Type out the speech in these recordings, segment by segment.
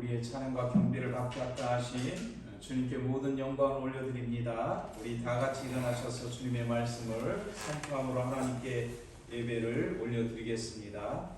우리의 찬양과 경배를 받게 합당하신 주님께 모든 영광을 올려드립니다. 우리 다 같이 일어나셔서 주님의 말씀을 선포함으로 하나님께 예배를 올려드리겠습니다.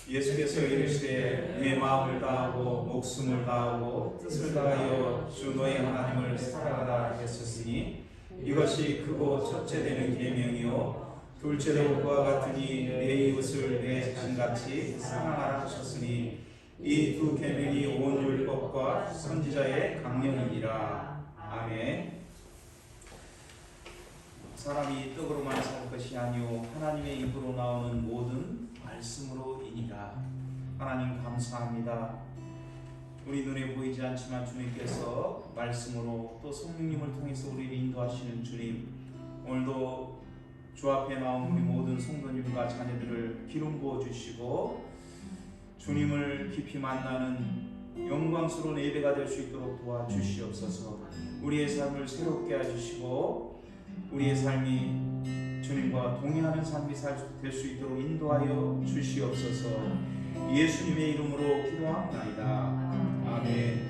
예수께서 이르시되 내 마음을 다하고 목숨을 다하고 뜻을 다하여 주 너희 하나님을 사랑하라 하셨으니 이것이 크고 첫째 되는 계명이요 둘째로 그와 같으니 내 이웃을 내 자신같이 사랑하라 하셨으니 이 두 계명이 온 율법과 선지자의 강령이니라. 아멘. 사람이 떡으로만 살 것이 아니요 하나님의 입으로 나오는 모든 말씀으로이니라. 하나님 감사합니다. 우리 눈에 보이지 않지만 주님께서 말씀으로 또 성령님을 통해서 우리를 인도하시는 주님, 오늘도 주 앞에 나온 우리 모든 성도님과 자녀들을 기름 부어 주시고 주님을 깊이 만나는 영광스러운 예배가 될 수 있도록 도와주시옵소서. 우리의 삶을 새롭게 해주시고 우리의 삶이 주님과 동행하는 삶이 될 수 있도록 인도하여 주시옵소서. 예수님의 이름으로 기도합니다. 아멘.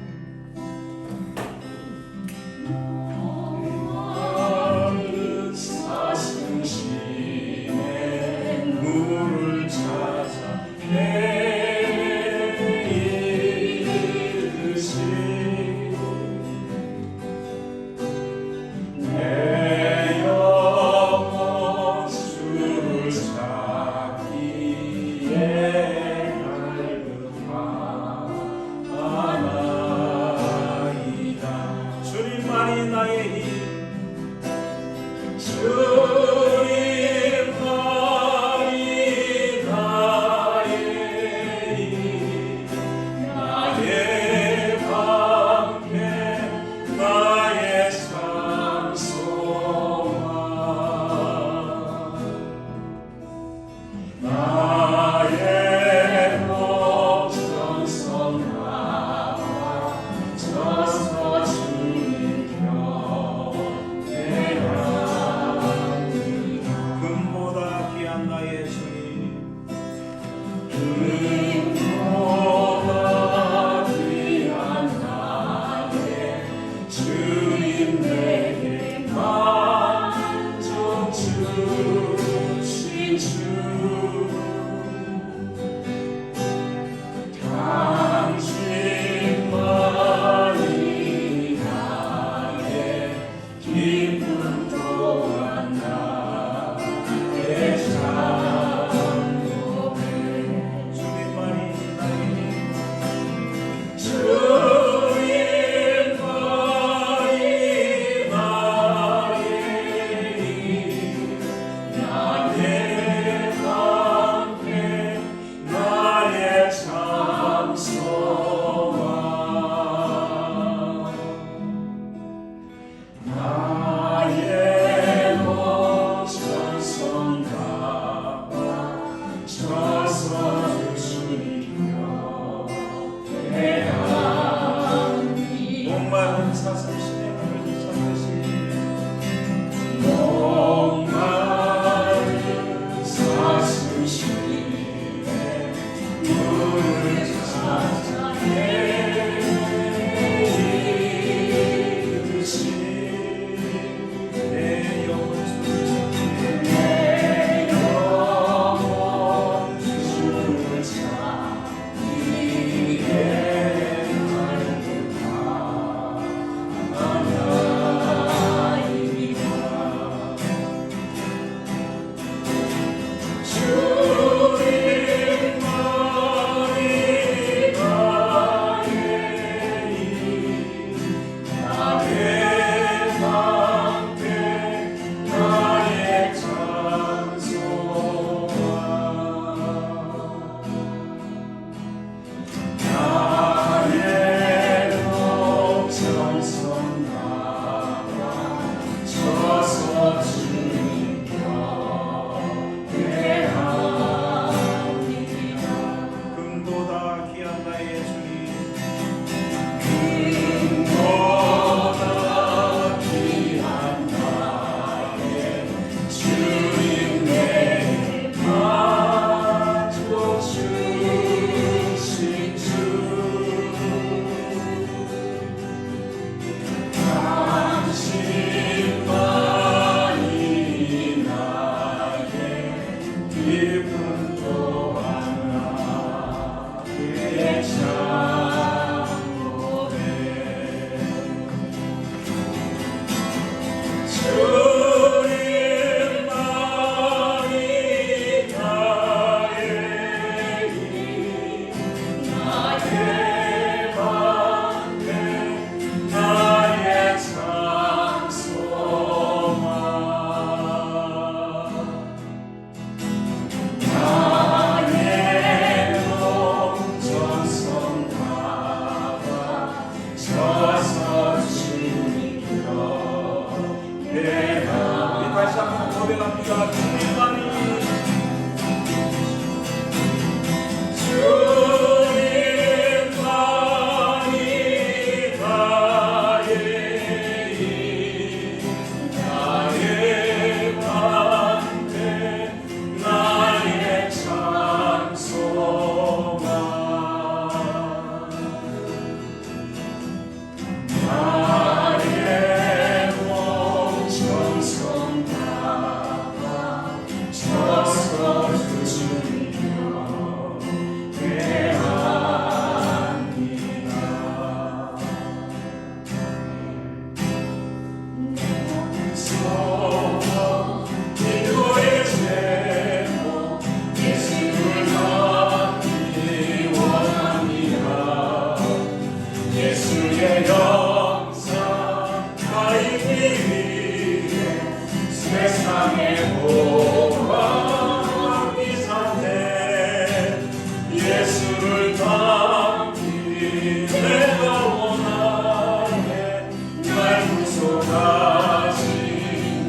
예수를 담기 내가 원하네. 날 구속하신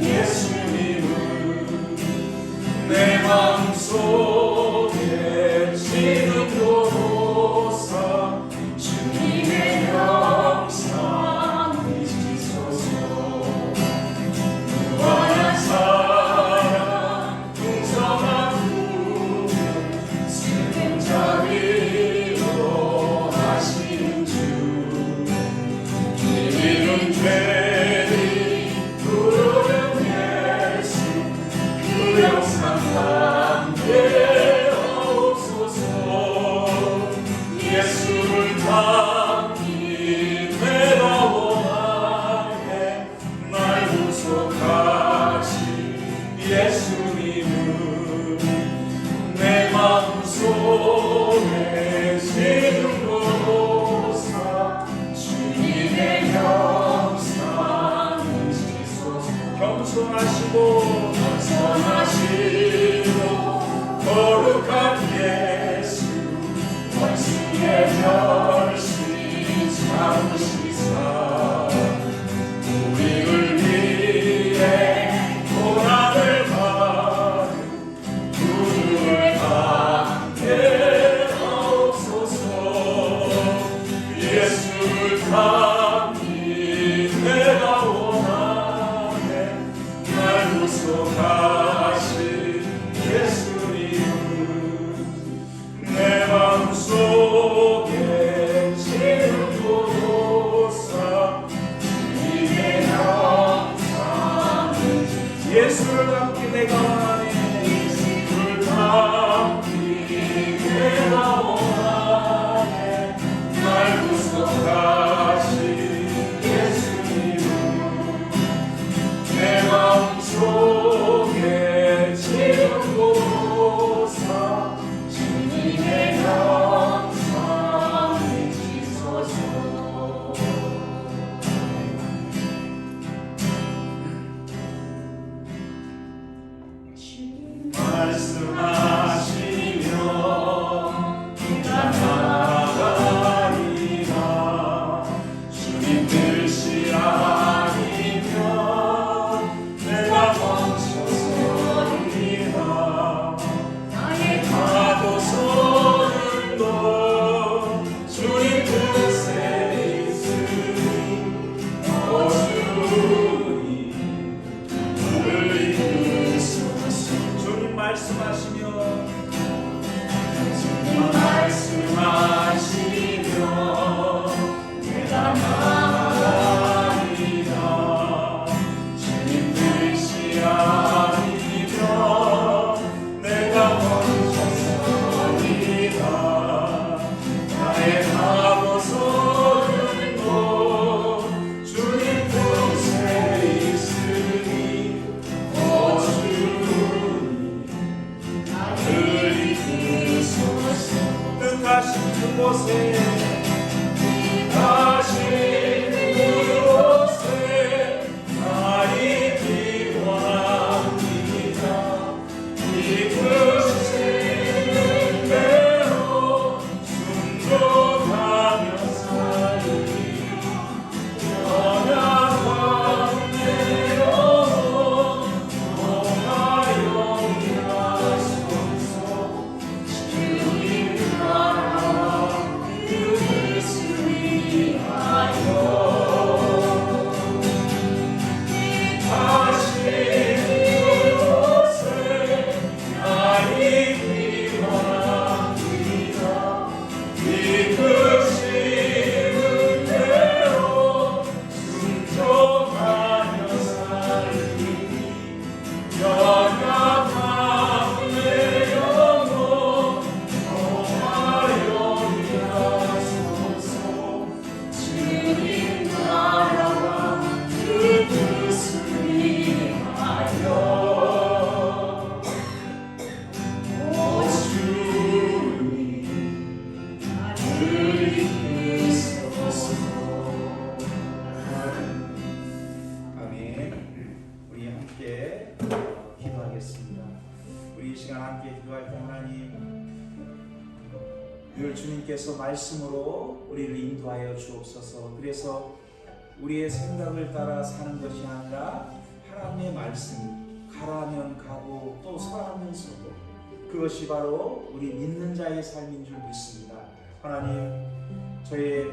예수님은 내 마음속에 지금도로서 주님의 형상 이시소서. 무한한 사랑 풍성한 부흥 슬픈 자비로 하신 주 이름 죄리 부르는 예수 그 형상 함께 하옵소서. 예수를 담기 내가 원하네. 날 구속하신 예수님은 내 마음속에 지금도로사 주님의 형상 이시소서. 겸손하시고 거룩한 예수 원수의 멸시 참으시사 우리를 위해 고난을 받은 구주를 함께 하옵소서. 예수를 담기 내가 원하네. 날 구속하신 예수님은 내 마음속에 지금도로사 주님의 형상 예수를 담기 내가 원하네. 예수를 담기 내가 원하네. 날 구속하신 예수님은 내 마음속에 지금도로사 주님의 형상 이시소서. 말씀하시면 내가 나아가리라. 주님 뜻이 아니면 내가 멈춰서리라. 나의 가도서는도 주님 뜻에 있으니 주님 나를 이끄소서. 주님 말씀하시면 내가 나아가리라. 주님 뜻이 아니면 내가 멈춰서리라. 나의 가고서는도 주님 뜻에 있으니 주님 나를 이끄소서. 뜻하신 그곳에 나의 기원합니다. 이끄시는 대로 순종하며 살리. 연약한 내 영혼 통하여 일하소서. 주님 나라 주님께서 말씀으로 우리를 인도하여 주옵소서. 그래서 우리의 생각을 따라 사는 것이 아니라 하나님의 말씀이 가라면 가고 또 서라면 서고, 그것이 바로 우리 믿는 자의 삶인 줄 믿습니다. 하나님, 저의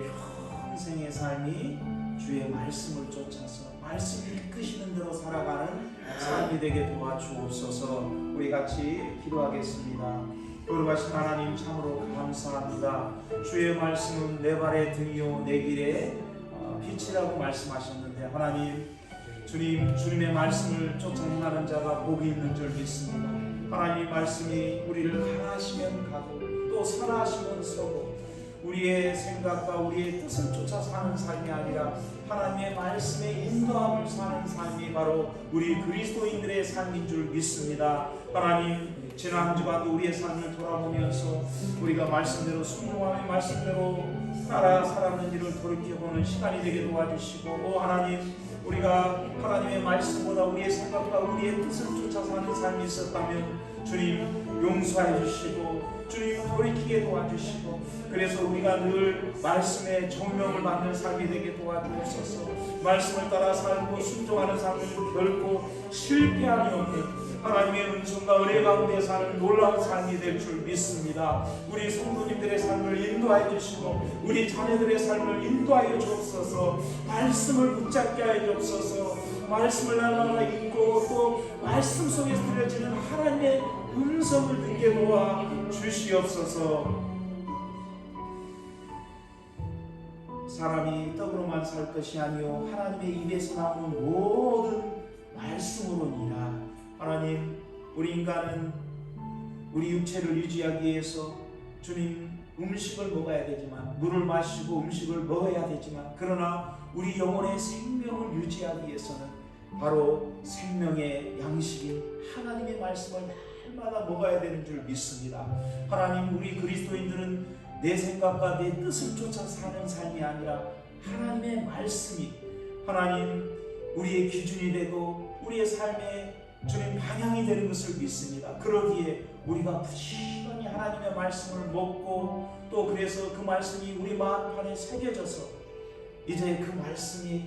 평생의 삶이 주의 말씀을 쫓아서 말씀을 이끄시는 대로 살아가는 삶이 되게 도와주옵소서. 우리 같이 기도하겠습니다. 거룩하신 하나님, 참으로 감사합니다. 주의 말씀은 내 발의 등이요 내 길의 빛이라고 말씀하셨는데, 하나님, 주님의 말씀을 쫓아 행하는 자가 복이 있는 줄 믿습니다. 하나님 말씀이 우리를 가라 하시면 가고 또 서라 하시면 서고, 우리의 생각과 우리의 뜻을 쫓아 사는 삶이 아니라 하나님의 말씀에 인도함을 사는 삶이 바로 우리 그리스도인들의 삶인 줄 믿습니다. 하나님, 지난 한 주간도 우리의 삶을 돌아보면서 우리가 말씀대로 순종하며 말씀대로 따라 살았는지를 돌이켜보는 시간이 되게 도와주시고, 하나님, 우리가 하나님의 말씀보다 우리의 생각과 우리의 뜻을 쫓아 사는 삶이 있었다면 주님 용서해 주시고 주님 돌이키게 도와주시고, 그래서 우리가 늘 말씀의 정명을 받는 삶이 되게 도와주옵소서. 말씀을 따라 살고 순종하는 삶을 결코 실패함이 없는 하나님의 은총과 은혜 가운데 사는 놀라운 삶이 될 줄 믿습니다. 우리 성도님들의 삶을 인도하여 주시고 우리 자녀들의 삶을 인도하여 주옵소서. 말씀을 붙잡게 하여 주옵소서. 말씀을 날마다 읽고 또 말씀 속에서 들려지는 하나님의 음성을 듣게 도와 주시옵소서. 사람이 떡으로만 살 것이 아니요 하나님의 입에서 나오는 모든 말씀으로니라. 하나님, 우리 인간은 우리 육체를 유지하기 위해서 주님 음식을 먹어야 되지만, 물을 마시고 음식을 먹어야 되지만, 그러나 우리 영혼의 생명을 유지하기 위해서는 바로 생명의 양식인 하나님의 말씀을 날마다 먹어야 되는 줄 믿습니다. 하나님, 우리 그리스도인들은 내 생각과 내 뜻을 쫓아 사는 삶이 아니라 하나님의 말씀이 하나님 우리의 기준이 되고 우리의 삶의 주님 방향이 되는 것을 믿습니다. 그러기에 우리가 부지런히 하나님의 말씀을 먹고 또 그래서 그 말씀이 우리 마음판에 새겨져서 이제 그 말씀이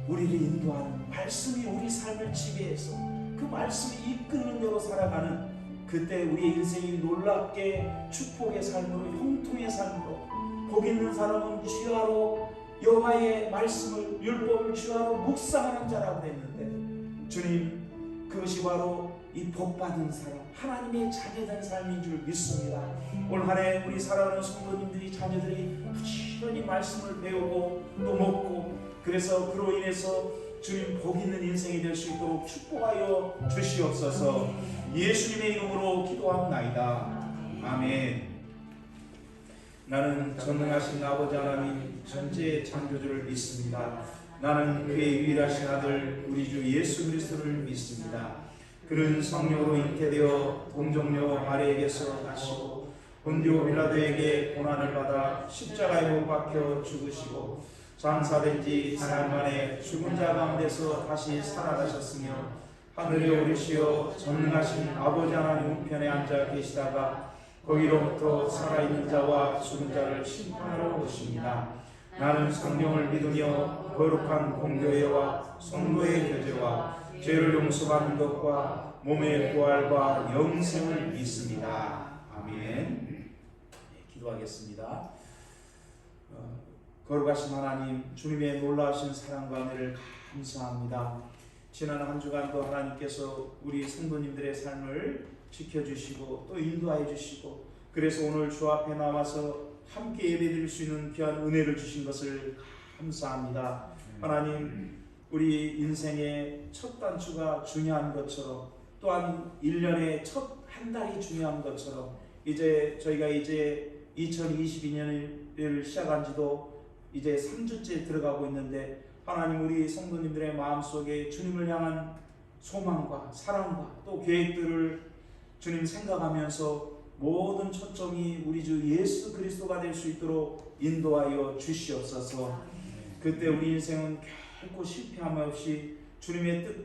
우리를 인도하는, 말씀이 우리 삶을 지배해서 그 말씀이 이끄는 대로 살아가는, 그때 우리의 인생이 놀랍게 축복의 삶으로, 형통의 삶으로, 복 있는 사람은 주야로 여호와의 말씀을, 율법을 주야로 묵상하는 자라고 했는데, 주님, 그것이 바로 이 복받은 사람, 하나님의 자녀된 삶인 줄 믿습니다. 올 한 해 우리 사랑하는 성도님들이, 자녀들이 부지런히 말씀을 배우고 또 먹고, 그래서 그로 인해서 주님 복 있는 인생이 될 수 있도록 축복하여 주시옵소서. 예수님의 이름으로 기도합나이다. 아멘. 나는 전능하신 아버지 하나님 전지의 창조주를 믿습니다. 나는 그의 유일하신 아들 우리 주 예수 그리스도를 믿습니다. 그는 성령으로 잉태되어 동정녀 마리아에게서 나시고 본디오 빌라도에게 고난을 받아 십자가에 못 박혀 죽으시고 장사된 지 사흘 만에 죽은 자 가운데서 다시 살아나셨으며 하늘에 오르시어 전능하신 아버지 하나님 우편에 앉아 계시다가 거기로부터 살아있는 자와 죽은 자를 심판하러 오십니다. 나는 성령을 믿으며 거룩한 공교회와 성도의 교제와 죄를 용서받는 것과 몸의 부활과 영생을 믿습니다. 아멘. 기도하겠습니다. 거룩하신 하나님, 주님의 놀라우신 사랑과 은혜를 감사합니다. 지난 한 주간도 하나님께서 우리 성도님들의 삶을 지켜주시고 또 인도하여 주시고, 그래서 오늘 주 앞에 나와서 함께 예배드릴 수 있는 귀한 은혜를 주신 것을 감사합니다. 하나님, 우리 인생의 첫 단추가 중요한 것처럼, 또한 1년의 첫 한 달이 중요한 것처럼, 이제 저희가 이제 2022년을 시작한 지도 이제 3주째 들어가고 있는데, 하나님, 우리 성도님들의 마음속에 주님을 향한 소망과 사랑과 또 계획들을 주님 생각하면서 모든 초점이 우리 주 예수 그리스도가 될 수 있도록 인도하여 주시옵소서. 그때 우리 인생은 결코 실패함 없이 주님의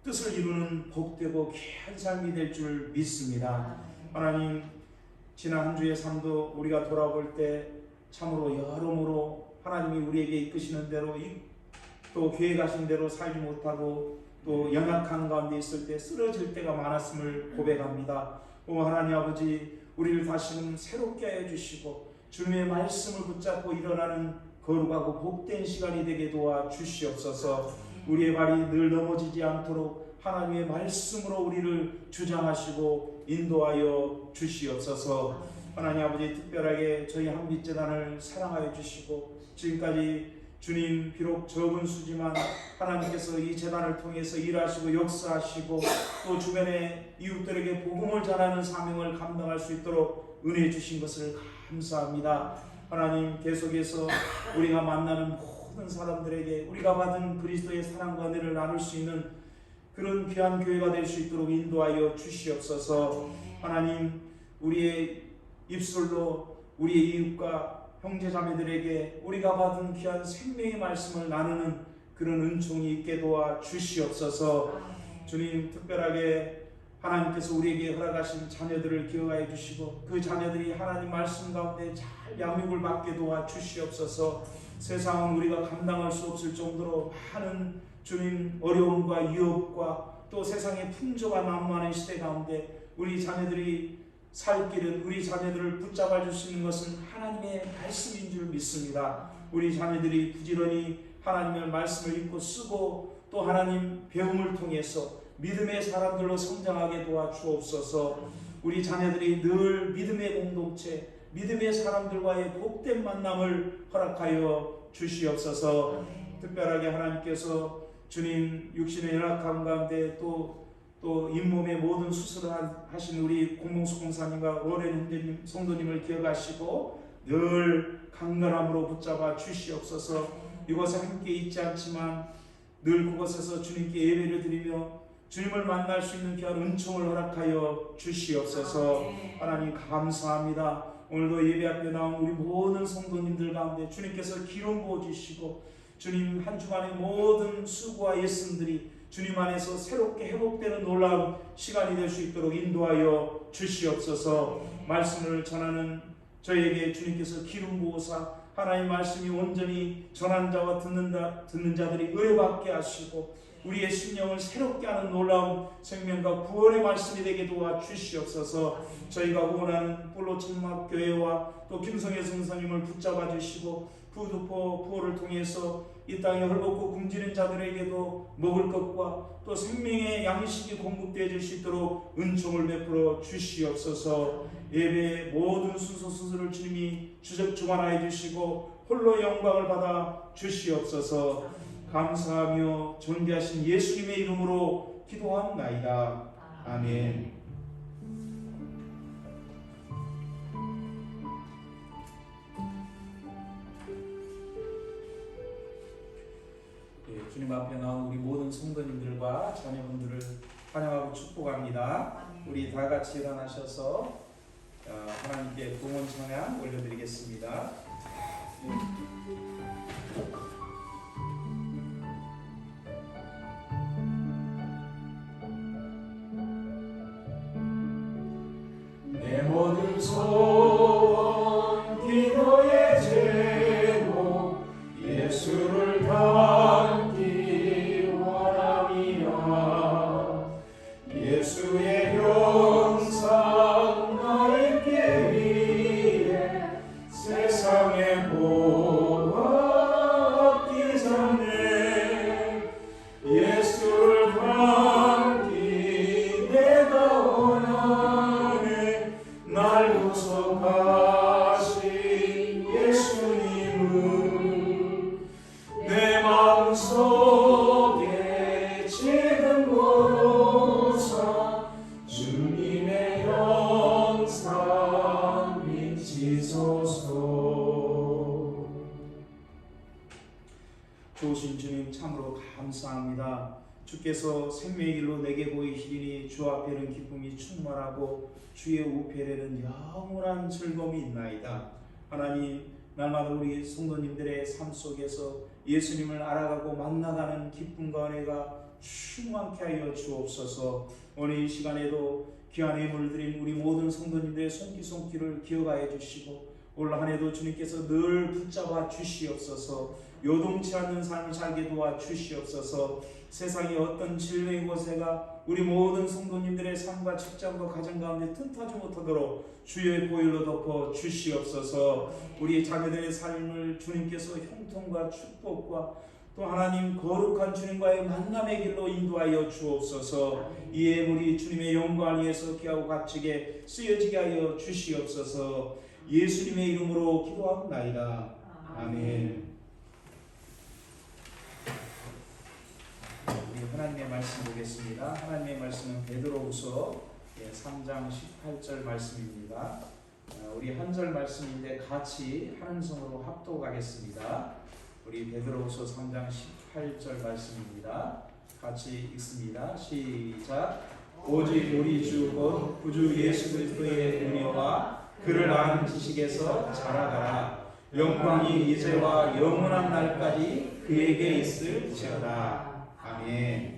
뜻을 이루는 복되고 귀한 삶이 될 줄 믿습니다. 하나님, 지난 한 주의 삶도 우리가 돌아볼 때 참으로 여러모로 하나님이 우리에게 이끄시는 대로 또 계획하신 대로 살지 못하고 또 연약한 가운데 있을 때 쓰러질 때가 많았음을 고백합니다. 하나님 아버지, 우리를 다시금 새롭게 하여 주시고 주님의 말씀을 붙잡고 일어나는 거룩하고 복된 시간이 되게 도와 주시옵소서. 우리의 발이 늘 넘어지지 않도록 하나님의 말씀으로 우리를 주장하시고 인도하여 주시옵소서. 하나님 아버지, 특별하게 저희 한빛재단을 사랑하여 주시고 지금까지 주님 비록 적은 수지만 하나님께서 이 재단을 통해서 일하시고 역사하시고 또 주변의 이웃들에게 복음을 전하는 사명을 감당할 수 있도록 은혜 주신 것을 감사합니다. 하나님, 계속해서 우리가 만나는 모든 사람들에게 우리가 받은 그리스도의 사랑과 은혜를 나눌 수 있는 그런 귀한 교회가 될 수 있도록 인도하여 주시옵소서. 하나님, 우리의 입술로 우리의 이웃과 형제자매들에게 우리가 받은 귀한 생명의 말씀을 나누는 그런 은총이 있게 도와 주시옵소서. 주님, 특별하게 하나님께서 우리에게 허락하신 자녀들을 기억하여 주시고 그 자녀들이 하나님 말씀 가운데 잘 양육을 받게 도와 주시옵소서. 세상은 우리가 감당할 수 없을 정도로 많은 주님 어려움과 유혹과 또 세상의 풍조가 난무하는 시대 가운데 우리 자녀들이 살 길은, 우리 자녀들을 붙잡아 주시는 것은 하나님의 말씀인 줄 믿습니다. 우리 자녀들이 부지런히 하나님의 말씀을 읽고 쓰고 또 하나님 배움을 통해서 믿음의 사람들로 성장하게 도와주옵소서. 우리 자녀들이 늘 믿음의 공동체, 믿음의 사람들과의 복된 만남을 허락하여 주시옵소서. 특별하게 하나님께서 주님 육신의 연약함 가운데 또 잇몸의 모든 수술을 하신 우리 공몽수 공사님과 오랜 형제님, 성도님을 기억하시고 늘 강건함으로 붙잡아 주시옵소서. 이곳에 함께 있지 않지만 늘 그곳에서 주님께 예배를 드리며 주님을 만날 수 있는 귀한 은총을 허락하여 주시옵소서. 하나님 감사합니다. 오늘도 예배 앞에 나온 우리 모든 성도님들 가운데 주님께서 기름 부어주시고 주님 한 주간의 모든 수고와 애씀들이 주님 안에서 새롭게 회복되는 놀라운 시간이 될 수 있도록 인도하여 주시옵소서. 말씀을 전하는 저에게 주님께서 기름 부어사 하나님 말씀이 온전히 전한 자와 듣는 자들이 은혜받게 하시고 우리의 심령을 새롭게 하는 놀라운 생명과 구원의 말씀이 되게 도와 주시옵소서. 저희가 원하는 뿔로 천막교회와 또 김성애 선생님을 붙잡아 주시고 부도포를 통해서 이 땅에 헐벗고 굶주린 자들에게도 먹을 것과 또 생명의 양식이 공급되어질 수 있도록 은총을 베풀어 주시옵소서. 예배의 모든 순서를 주님이 주관하여 주시고 홀로 영광을 받아 주시옵소서. 감사하며 존귀하신 예수님의 이름으로 기도합나이다. 아멘. 주님 앞에 나온 우리 모든 성도님들과 자녀분들을 환영하고 축복합니다. 우리 다 같이 일어나셔서 하나님께 동원 찬양 올려드리겠습니다. 내 모든 소원 기도의 제목 예수를 담기 원함이라. 예수의 형상 나 있게 위해 세상에 보았기 전에 예수를 담기 내가 원하네. 날 구속하신 예수님을 내 마음속에 지금 보사 주님의 영상 미치소서. 좋으신 주님 참으로 감사합니다. 주께서 생명의 길로 내게 보이시리니 주 앞에는 기쁨이 충만하고 주의 우편에는 영원한 즐거움이 있나이다. 하나님, 날마다 우리 성도님들의 삶 속에서 예수님을 알아가고 만나가는 기쁨과 은혜가 충만케 하여 주옵소서. 오늘 이 시간에도 귀한 예물을 드린 우리 모든 성도님들의 손길을 기억하여 주시고 올 한 해도 주님께서 늘 붙잡아 주시옵소서. 요동치 않는 삶을 살게 도와 주시옵소서. 세상의 어떤 질병의 고세가 우리 모든 성도님들의 삶과 직장과 가정 가운데 틈타지 못하도록 주의 보혈로 덮어 주시옵소서. 우리 자녀들의 삶을 주님께서 형통과 축복과 또 하나님 거룩한 주님과의 만남의 길로 인도하여 주옵소서. 이 예물이 주님의 영광을 위해서 귀하고 값지게 쓰여지게 하여 주시옵소서. 예수님의 이름으로 기도하옵나이다. 아멘. 우리 하나님의 말씀 보겠습니다. 하나님의 말씀은 베드로후서 3장 18절 말씀입니다. 우리 한 절 말씀인데 같이 한 음성으로 합독하겠습니다. 우리 베드로후서 3장 18절 말씀입니다. 같이 읽습니다. 시작. 오직 우리 주 곧 구주 예수 그리스도의 은혜와 그를 아는 지식에서 자라가라. 영광이 이제와 영원한 날까지 그에게 있을지어다. 아멘.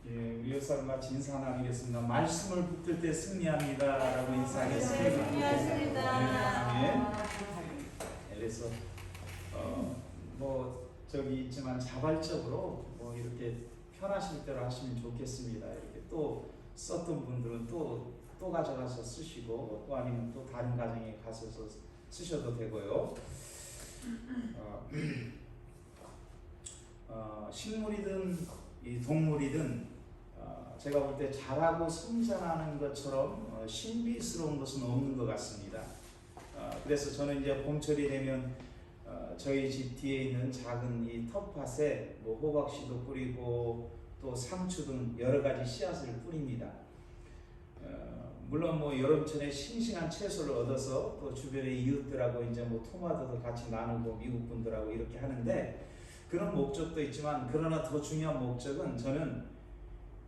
우리 역사가 진사 나누겠습니다. 말씀을 붙들 때 승리합니다라고 인사하겠습니다. 아멘. 그래서 뭐 저기 있지만 자발적으로 뭐 이렇게 편하실 대로 하시면 좋겠습니다. 이렇게 또 썼던 분들은 또 가져가서 쓰시고 또 아니면 또 다른 가정에 가셔서 쓰셔도 되고요. 식물이든 이 동물이든 제가 볼 때 자라고 성장하는 것처럼 신비스러운 것은 없는 것 같습니다. 그래서 저는 이제 봄철이 되면 저희 집 뒤에 있는 작은 이 텃밭에 뭐 호박씨도 뿌리고 또 상추 등 여러 가지 씨앗을 뿌립니다. 물론 뭐 여름철에 싱싱한 채소를 얻어서 또 주변의 이웃들하고 이제 뭐 토마토도 같이 나누고 미국 분들하고 이렇게 하는데 그런 목적도 있지만 그러나 더 중요한 목적은 저는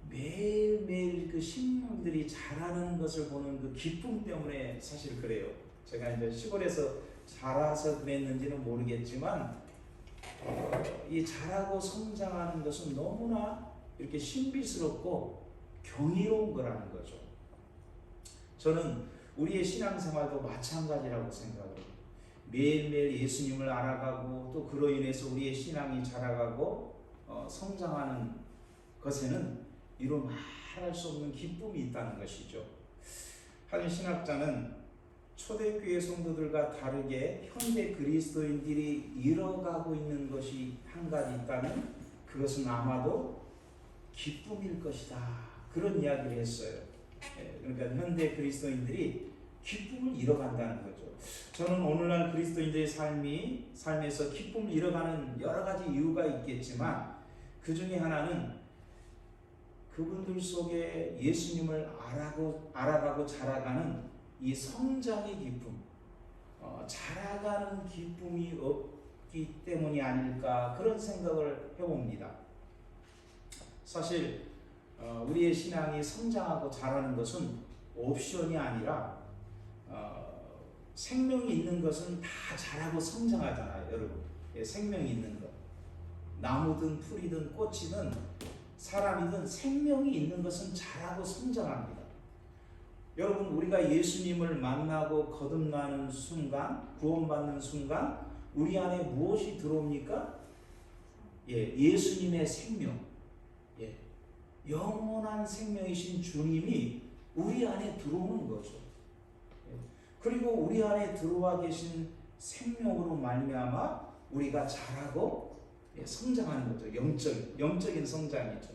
매일매일 그 식물들이 자라는 것을 보는 그 기쁨 때문에 사실 그래요. 제가 이제 시골에서 자라서 그랬는지는 모르겠지만 이 자라고 성장하는 것은 너무나 이렇게 신비스럽고 경이로운 거라는 거죠. 저는 우리의 신앙생활도 마찬가지라고 생각해요. 매일매일 예수님을 알아가고 또 그로 인해서 우리의 신앙이 자라가고 성장하는 것에는 이루 말할 수 없는 기쁨이 있다는 것이죠. 한 신학자는 초대교회 성도들과 다르게 현대 그리스도인들이 잃어가고 있는 것이 한 가지 있다면 그것은 아마도 기쁨일 것이다. 그런 이야기를 했어요. 그러니까 현대 그리스도인들이 기쁨을 잃어간다는 거죠. 저는 오늘날 그리스도인들의 삶에서 기쁨을 잃어가는 여러 가지 이유가 있겠지만 그 중에 하나는 그분들 속에 예수님을 알아가고 자라가는 이 성장의 기쁨, 자라가는 기쁨이 없기 때문이 아닐까 그런 생각을 해봅니다. 사실 우리의 신앙이 성장하고 자라는 것은 옵션이 아니라 생명이 있는 것은 다 자라고 성장하잖아요, 여러분. 생명이 있는 것, 나무든 풀이든 꽃이든 사람이든 생명이 있는 것은 자라고 성장합니다. 여러분, 우리가 예수님을 만나고 거듭나는 순간, 구원받는 순간 우리 안에 무엇이 들어옵니까? 예수님의 생명, 영원한 생명이신 주님이 우리 안에 들어오는 거죠. 그리고 우리 안에 들어와 계신 생명으로 말미암아 우리가 자라고 성장하는 거죠. 영적인 성장이죠.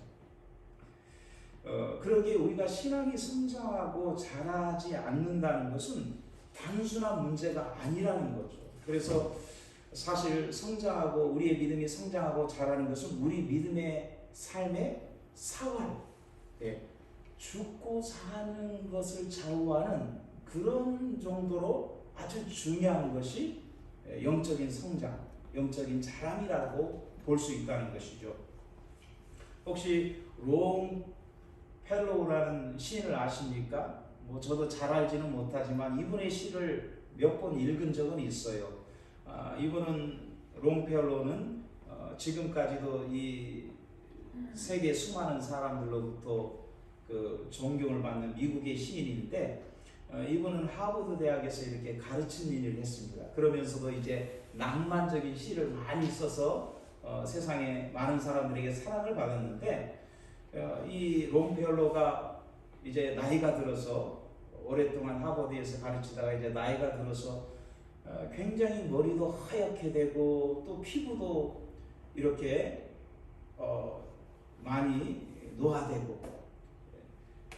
그러기에 우리가 신앙이 성장하고 자라지 않는다는 것은 단순한 문제가 아니라는 거죠. 그래서 사실 성장하고 우리의 믿음이 성장하고 자라는 것은 우리 믿음의 삶의 사활, 죽고 사는 것을 좌우하는 그런 정도로 아주 중요한 것이 영적인 성장, 영적인 자람이라고 볼 수 있다는 것이죠. 혹시 롱펠로우라는 시인을 아십니까? 저도 잘 알지는 못하지만 이분의 시를 몇 번 읽은 적은 있어요. 이분은 롱펠로우는 지금까지도 이 세계 수많은 사람들로부터 그 존경을 받는 미국의 시인인데 이분은 하버드 대학에서 이렇게 가르치는 일을 했습니다. 그러면서도 이제 낭만적인 시를 많이 써서 세상에 많은 사람들에게 사랑을 받았는데 이 롱펠로가 이제 나이가 들어서 오랫동안 하버드에서 가르치다가 이제 나이가 들어서 굉장히 머리도 하얗게 되고 또 피부도 이렇게 많이 노화되고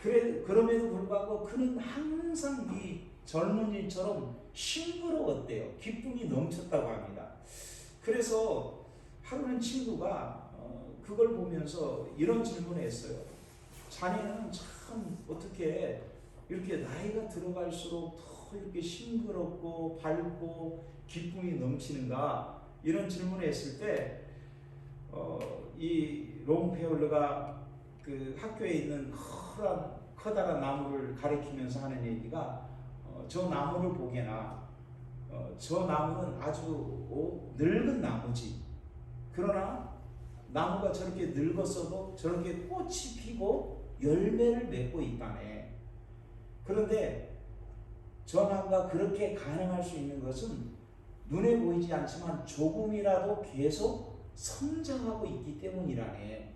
그럼에도 불구하고 그는 항상 이 젊은이처럼 싱그러웠대요. 기쁨이 넘쳤다고 합니다. 그래서 하루는 친구가 그걸 보면서 이런 질문을 했어요. 자네는 참 어떻게 이렇게 나이가 들어갈수록 더 이렇게 싱그럽고 밝고 기쁨이 넘치는가? 이런 질문을 했을 때 이 롱페올르가 그 학교에 있는 커다란 나무를 가리키면서 하는 얘기가 저 나무를 보게나 저 나무는 아주 늙은 나무지. 그러나 나무가 저렇게 늙었어도 저렇게 꽃이 피고 열매를 맺고 있다네. 그런데 저 나무가 그렇게 가능할 수 있는 것은 눈에 보이지 않지만 조금이라도 계속 성장하고 있기 때문이라네.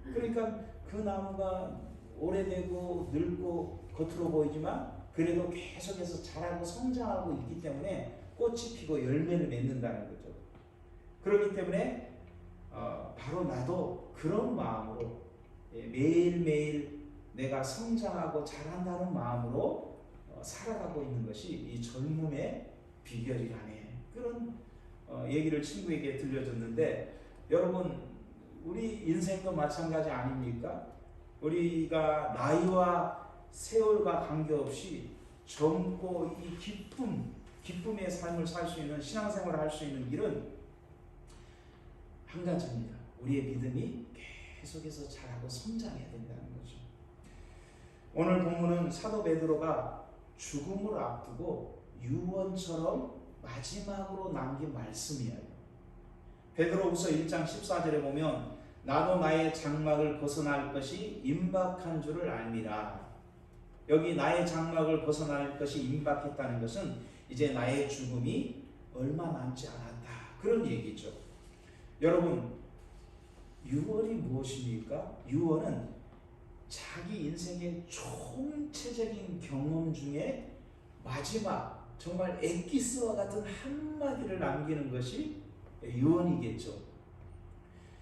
그러니까 그 나무가 오래되고 늙고 겉으로 보이지만 그래도 계속해서 자라고 성장하고 있기 때문에 꽃이 피고 열매를 맺는다는 거죠. 그렇기 때문에 바로 나도 그런 마음으로 매일매일 내가 성장하고 자란다는 마음으로 살아가고 있는 것이 이 젊음의 비결이라네. 그런 얘기를 친구에게 들려줬는데 여러분 우리 인생도 마찬가지 아닙니까? 우리가 나이와 세월과 관계없이 젊고 이 기쁨의 삶을 살 수 있는 신앙생활을 할 수 있는 길은 한 가지입니다. 우리의 믿음이 계속해서 자라고 성장해야 된다는 거죠. 오늘 본문은 사도 베드로가 죽음을 앞두고 유언처럼 마지막으로 남긴 말씀이에요. 베드로후서 1장 14절에 보면 나도 나의 장막을 벗어날 것이 임박한 줄을 알미라. 여기 나의 장막을 벗어날 것이 임박했다는 것은 이제 나의 죽음이 얼마 남지 않았다. 그런 얘기죠. 여러분, 유언이 무엇입니까? 유언은 자기 인생의 총체적인 경험 중에 마지막 정말 엑기스와 같은 한마디를 남기는 것이 유언이겠죠.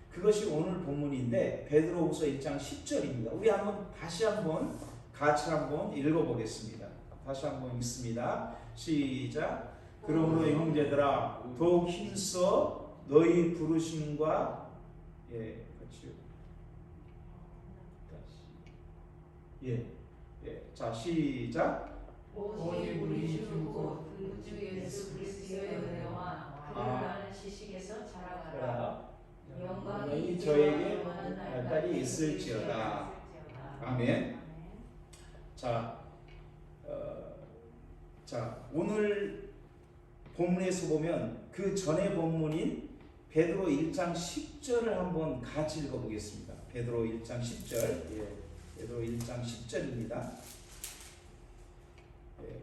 그것이 오늘 본문인데 베드로후서 1장 10절입니다. 우리 다시 한번 같이 읽어보겠습니다. 다시 한번 읽습니다. 시작. 그러므로 형제들아 더욱 힘써 너희 부르심과 같이요. 자 시작. 오직 우리 주 곧 주 예수 그리스도의 은혜와 그를 아는 지식에서 자라가라. 영광이 저에게 날까지 있을지어다. 아멘. 자, 오늘 본문에서 보면 그 전의 본문인 베드로 1장 10절을 한번 같이 읽어보겠습니다. 베드로 1장 10절. 베드로 1장 10절입니다.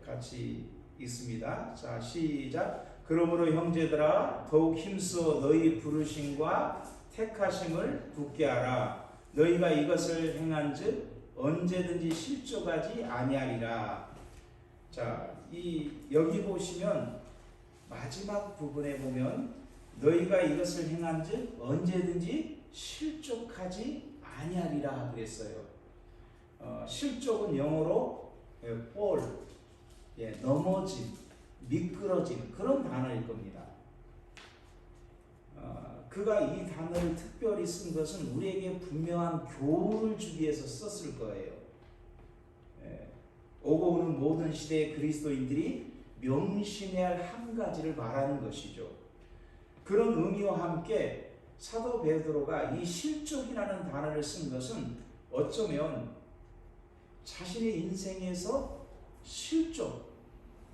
같이 읽습니다. 자, 시작. 그러므로 형제들아 더욱 힘써 너희 부르심과 택하심을 굳게 하라. 너희가 이것을 행한즉 언제든지 실족하지 아니하리라. 자, 여기 보시면 마지막 부분에 보면 너희가 이것을 행한즉 언제든지 실족하지 아니하리라 그랬어요. 실족은 영어로 fall, 넘어짐, 미끄러짐 그런 단어일 겁니다. 그가 이 단어를 특별히 쓴 것은 우리에게 분명한 교훈을 주기 위해서 썼을 거예요. 오고 오는 모든 시대의 그리스도인들이 명심해야 할 한 가지를 말하는 것이죠. 그런 의미와 함께 사도 베드로가 이 실족이라는 단어를 쓴 것은 어쩌면 자신의 인생에서 실족,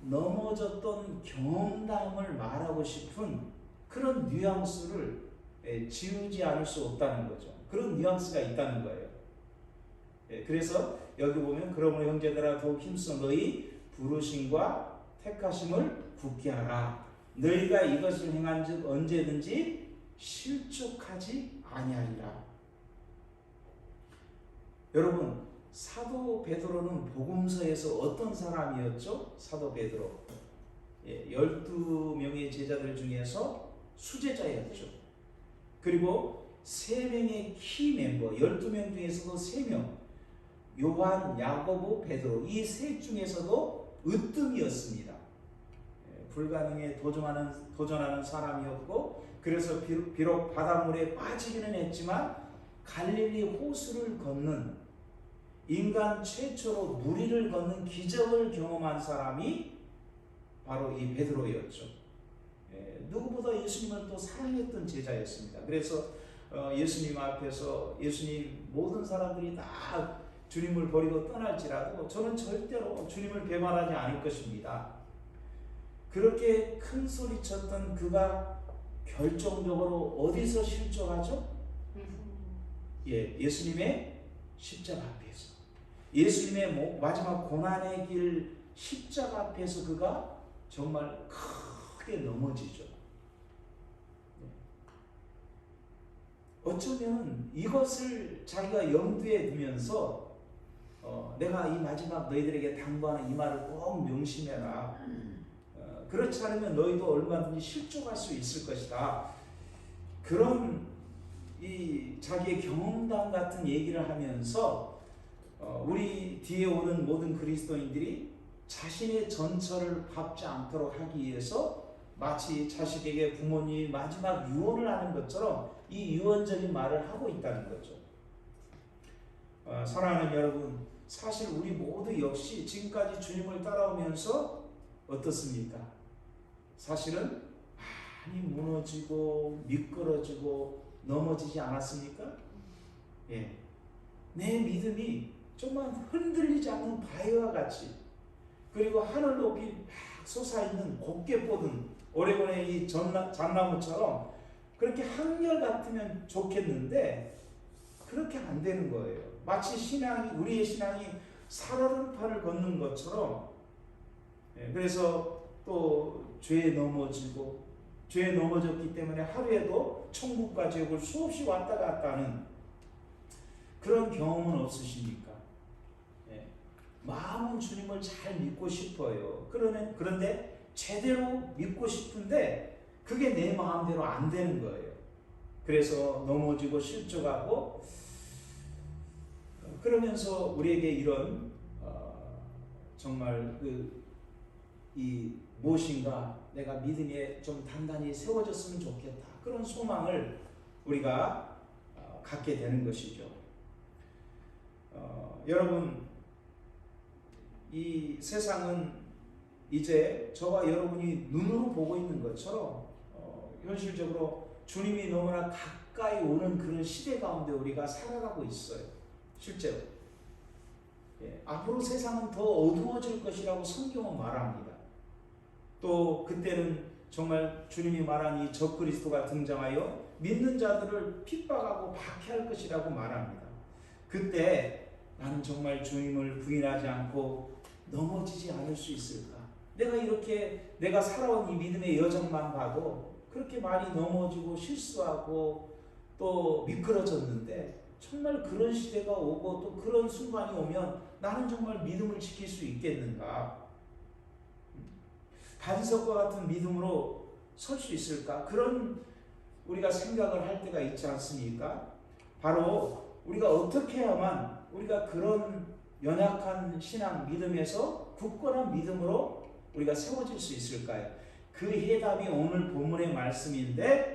넘어졌던 경험담을 말하고 싶은 그런 뉘앙스를 지우지 않을 수 없다는 거죠. 그런 뉘앙스가 있다는 거예요. 그래서 여기 보면 그러므로 형제들아 더욱 힘써 너희 부르심과 택하심을 굳게 하라. 너희가 이것을 행한즉 언제든지 실족하지 아니하리라. 여러분, 사도 베드로는 복음서에서 어떤 사람이었죠? 사도 베드로 12명의 제자들 중에서 수제자였죠. 그리고 3명의 키 멤버 12명 중에서도 3명 요한, 야고보, 베드로 이 셋 중에서도 으뜸이었습니다. 불가능에 도전하는 사람이었고 그래서 비록 바닷물에 빠지기는 했지만 갈릴리 호수를 건넌 인간 최초로 무리를 걷는 기적을 경험한 사람이 바로 이 베드로였죠. 누구보다 예수님을 또 사랑했던 제자였습니다. 그래서 예수님 앞에서 예수님 모든 사람들이 다 주님을 버리고 떠날지라도 저는 절대로 주님을 배반하지 않을 것입니다. 그렇게 큰 소리 쳤던 그가 결정적으로 어디서 실족하죠? 예수님의 십자가 앞에서. 예수님의 마지막 고난의 길 십자가 앞에서 그가 정말 크게 넘어지죠. 어쩌면 이것을 자기가 염두에 두면서 내가 이 마지막 너희들에게 당부하는 이 말을 꼭 명심해라. 그렇지 않으면 너희도 얼마든지 실족할 수 있을 것이다. 그런 이 자기의 경험담 같은 얘기를 하면서 우리 뒤에 오는 모든 그리스도인들이 자신의 전철을 밟지 않도록 하기 위해서 마치 자식에게 부모님이 마지막 유언을 하는 것처럼 이 유언적인 말을 하고 있다는 거죠. 사랑하는 여러분, 사실 우리 모두 역시 지금까지 주님을 따라오면서 어떻습니까? 사실은 많이 무너지고 미끄러지고 넘어지지 않았습니까? 내 믿음이 정말 흔들리지 않는 바위와 같이 그리고 하늘 높이 막 솟아있는 곱게 뻗은 오레곤의 이 잣나무처럼 그렇게 한결 같으면 좋겠는데 그렇게 안 되는 거예요. 마치 우리의 신앙이 살얼음판을 걷는 것처럼 그래서 또 죄에 넘어졌기 때문에 하루에도 천국과 지옥을 수없이 왔다 갔다 하는 그런 경험은 없으십니까? 마음은 주님을 잘 믿고 싶어요. 그런데 제대로 믿고 싶은데 그게 내 마음대로 안 되는 거예요. 그래서 넘어지고 실족하고 그러면서 우리에게 이런 정말 이 무엇인가 내가 믿음에 좀 단단히 세워졌으면 좋겠다. 그런 소망을 우리가 갖게 되는 것이죠. 여러분, 이 세상은 이제 저와 여러분이 눈으로 보고 있는 것처럼 현실적으로 주님이 너무나 가까이 오는 그런 시대 가운데 우리가 살아가고 있어요. 실제로. 앞으로 세상은 더 어두워질 것이라고 성경은 말합니다. 또 그때는 정말 주님이 말한 이 적그리스도가 등장하여 믿는 자들을 핍박하고 박해할 것이라고 말합니다. 그때 나는 정말 주님을 부인하지 않고 넘어지지 않을 수 있을까? 내가 이렇게 내가 살아온 이 믿음의 여정만 봐도 그렇게 많이 넘어지고 실수하고 또 미끄러졌는데 정말 그런 시대가 오고 또 그런 순간이 오면 나는 정말 믿음을 지킬 수 있겠는가? 반석과 같은 믿음으로 설 수 있을까? 그런 우리가 생각을 할 때가 있지 않습니까? 바로 우리가 어떻게 해야만 우리가 그런 연약한 신앙 믿음에서 굳건한 믿음으로 우리가 세워질 수 있을까요? 그 해답이 오늘 본문의 말씀인데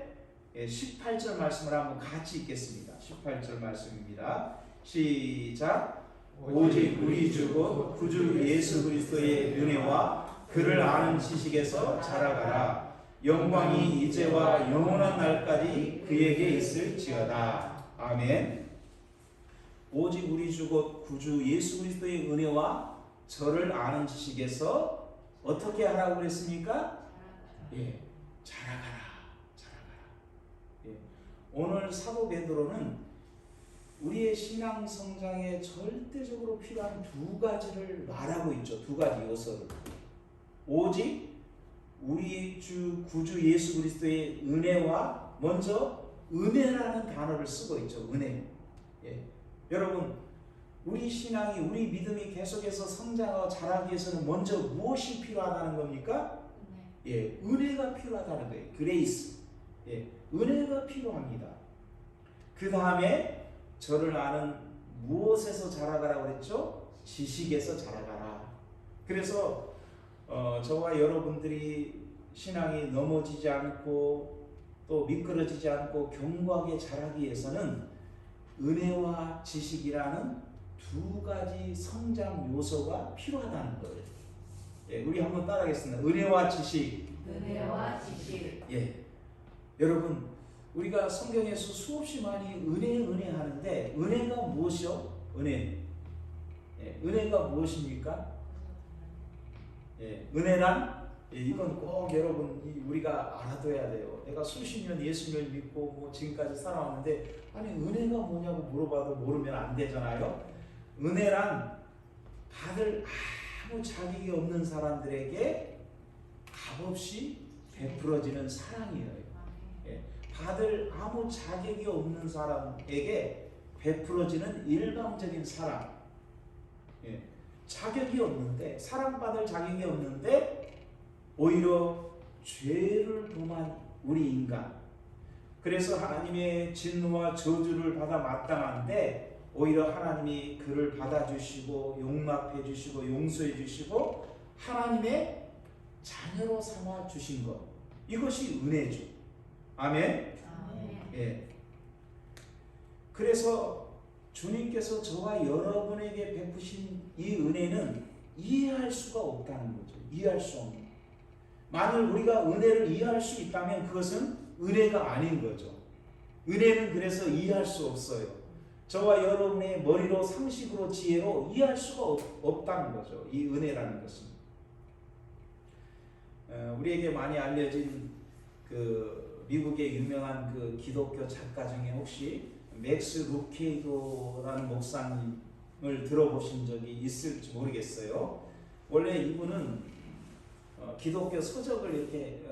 18절 말씀을 한번 같이 읽겠습니다. 18절 말씀입니다. 시작. 오직 우리 주 곧 구주 예수 그리스도의 은혜와 그를 아는 지식에서 자라가라. 영광이 이제와 영원한 날까지 그에게 있을지어다. 아멘. 오직 우리 주 곧 구주 예수 그리스도의 은혜와 저를 아는 지식에서 어떻게 하라고 그랬습니까? 자라가라. 오늘 사도 베드로는 우리의 신앙 성장에 절대적으로 필요한 두 가지를 말하고 있죠. 두 가지 요소를. 오직 우리 주 구주 예수 그리스도의 은혜와 먼저 은혜라는 단어를 쓰고 있죠. 은혜. 여러분, 우리 신앙이 우리 믿음이 계속해서 성장하고 자라기 위해서는 먼저 무엇이 필요하다는 겁니까? 은혜가 필요하다는 거예요. 그레이스. 은혜가 필요합니다. 그 다음에 저를 아는 무엇에서 자라가라고 그랬죠? 지식에서 자라가라. 그래서 저와 여러분들이 신앙이 넘어지지 않고 또 미끄러지지 않고 견고하게 자라기 위해서는 은혜와 지식이라는 두 가지 성장 요소가 필요하다는 거예요. 우리 한번 따라하겠습니다. 은혜와 지식. 은혜와 지식. 여러분, 우리가 성경에서 수없이 많이 은혜 하는데 은혜가 무엇이요? 은혜가 무엇입니까? 은혜란 이건 꼭 여러분 우리가 알아둬야 돼요. 내가 수십 년 예수님을 믿고 뭐 지금까지 살아왔는데 아니 은혜가 뭐냐고 물어봐도 모르면 안 되잖아요. 은혜란 다들 아무 자격이 없는 사람들에게 값없이 베풀어지는 사랑이에요. 다들 아무 자격이 없는 사람에게 베풀어지는 일방적인 사랑. 자격이 없는데, 사랑받을 자격이 없는데 오히려 죄를 범한 우리 인간. 그래서 하나님의 진노와 저주를 받아 마땅한데 오히려 하나님이 그를 받아주시고 용납해 주시고 용서해 주시고 하나님의 자녀로 삼아 주신 것. 이것이 은혜죠. 아멘. 그래서 주님께서 저와 여러분에게 베푸신 이 은혜는 이해할 수가 없다는 거죠. 이해할 수 없는. 만일 우리가 은혜를 이해할 수 있다면 그것은 은혜가 아닌 거죠. 은혜는 그래서 이해할 수 없어요. 저와 여러분의 머리로 상식으로 지혜로 이해할 수가 없다는 거죠. 이 은혜라는 것은. 우리에게 많이 알려진 그 미국의 유명한 그 기독교 작가 중에 혹시 맥스 루케이도라는 목사님을 들어보신 적이 있을지 모르겠어요. 원래 이분은 기독교 서적을 이렇게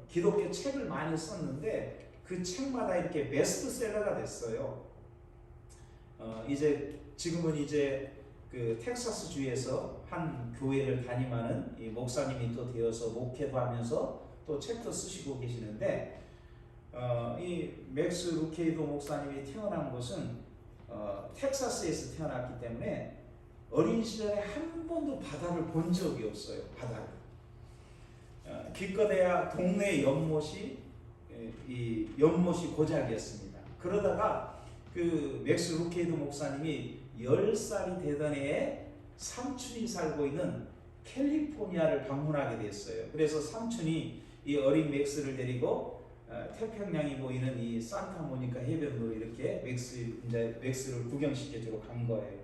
기독교 책을 많이 썼는데 그 책마다 이렇게 베스트셀러가 됐어요. 이제 지금은 이제 그 텍사스 주에서 한 교회를 담임하는 이 목사님이 또 되어서 목회도 하면서 또 책도 쓰시고 계시는데 이 맥스 루케이도 목사님이 태어난 곳은 텍사스에서 태어났기 때문에 어린 시절에 한 번도 바다를 본 적이 없어요. 바다를. 기껏해야 동네 연못이 이 연못이 고작이었습니다. 그러다가 그 맥스 루케이드 목사님이 10살이 되던 해에 삼촌이 살고 있는 캘리포니아를 방문하게 됐어요. 그래서 삼촌이 이 어린 맥스를 데리고 태평양이 보이는 이 산타모니카 해변으로 이렇게 맥스를 구경시켜주러 간 거예요.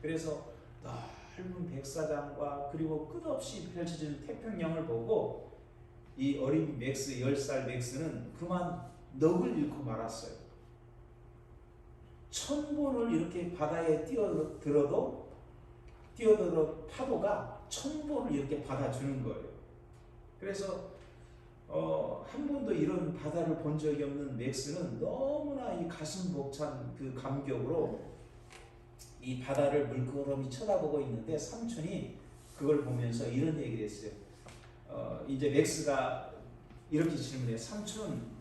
그래서 넓은 백사장과 그리고 끝없이 펼쳐지는 태평양을 보고 이 어린 맥스 10살 맥스는 그만 넋을 잃고 말았어요. 1000번을 이렇게 바다에 뛰어들어도 파도가 1000번을 이렇게 받아주는 거예요. 그래서 한 번도 이런 바다를 본 적이 없는 맥스는 너무나 이 가슴 벅찬 그 감격으로 이 바다를 물끄러미 쳐다보고 있는데 삼촌이 그걸 보면서 이런 얘기를 했어요. 이제 맥스가 이렇게 질문해요. 삼촌,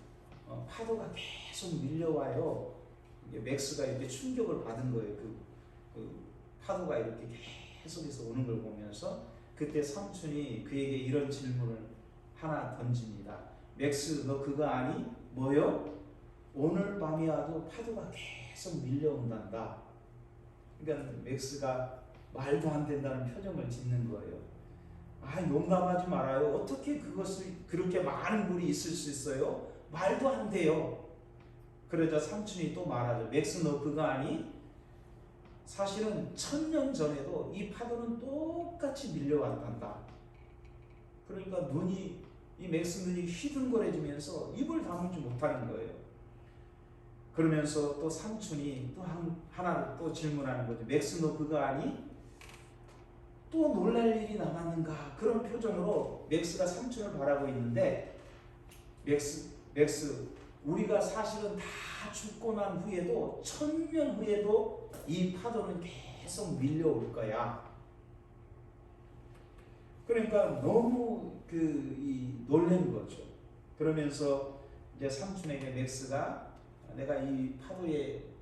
파도가 계속 밀려와요. 맥스가 이렇게 충격을 받은 거예요. 그 파도가 이렇게 계속해서 오는 걸 보면서 그때 삼촌이 그에게 이런 질문을 하나 던집니다. 맥스, 너 그거 아니? 뭐요? 오늘 밤이 와도 파도가 계속 밀려온단다. 그러니까 맥스가 말도 안 된다는 표정을 짓는 거예요. 용감하지 말아요. 어떻게 그것을 그렇게 많은 물이 있을 수 있어요? 말도 안 돼요. 그러자 삼촌이 또 말하죠. 맥스, 너 그거 아니? 사실은 1000년 전에도 이 파도는 똑같이 밀려왔단다. 그러니까 이 맥스 눈이 휘둥그레지면서 입을 다물지 못하는 거예요. 그러면서 또 삼촌이 또 하나를 또 질문하는 거죠. 맥스, 너 그거 아니? 또 놀랄 일이 남았는가? 그런 표정으로 맥스가 삼촌을 바라고 있는데 맥스, 우리가 사실은 다 죽고 난 후에도 1000년 후에도 이 파도는 계속 밀려올 거야. 그러니까 너무 놀란 거죠. 그러면서 이제 삼촌에게 맥스가 내가 이